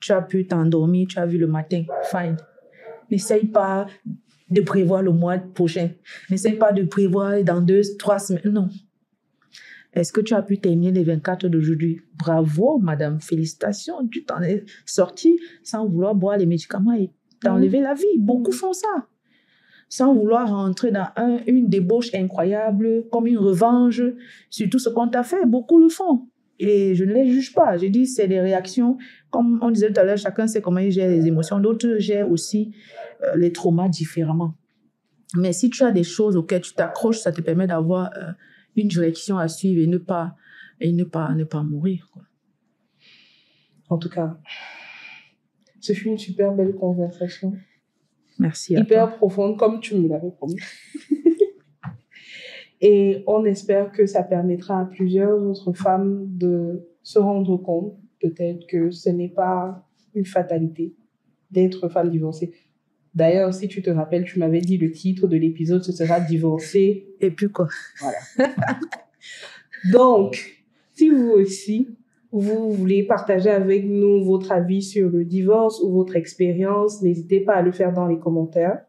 Speaker 1: tu as pu t'endormir, tu as vu le matin, fine. N'essaye pas de prévoir le mois prochain. N'essaye pas de prévoir dans 2-3 semaines. Non. Est-ce que tu as pu terminer les 24 d'aujourd'hui? Bravo, madame. Félicitations. Tu t'en es sortie sans vouloir boire les médicaments et t'enlever la vie. Beaucoup font ça. Sans vouloir rentrer dans une débauche incroyable, comme une revanche sur tout ce qu'on t'a fait. Beaucoup le font. Et je ne les juge pas. Je dis, c'est des réactions. Comme on disait tout à l'heure, chacun sait comment il gère les émotions. D'autres gèrent aussi les traumas différemment. Mais si tu as des choses auxquelles tu t'accroches, ça te permet d'avoir une direction à suivre et ne pas mourir, quoi.
Speaker 2: En tout cas, ce fut une super belle conversation.
Speaker 1: Merci.
Speaker 2: Hyper profonde, comme tu me l'avais promis. Et on espère que ça permettra à plusieurs autres femmes de se rendre compte, peut-être que ce n'est pas une fatalité d'être femme divorcée. D'ailleurs, si tu te rappelles, tu m'avais dit le titre de l'épisode, ce sera Divorcée.
Speaker 1: Et puis quoi?
Speaker 2: Voilà. Donc, si vous aussi, vous voulez partager avec nous votre avis sur le divorce ou votre expérience, n'hésitez pas à le faire dans les commentaires.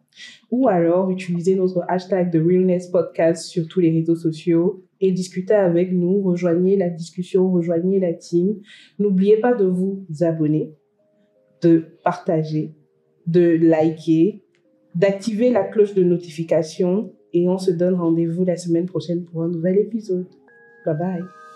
Speaker 2: Ou alors, utilisez notre hashtag The Realness Podcast sur tous les réseaux sociaux et discutez avec nous. Rejoignez la discussion, rejoignez la team. N'oubliez pas de vous abonner, de partager, de liker, d'activer la cloche de notification et on se donne rendez-vous la semaine prochaine pour un nouvel épisode. Bye bye.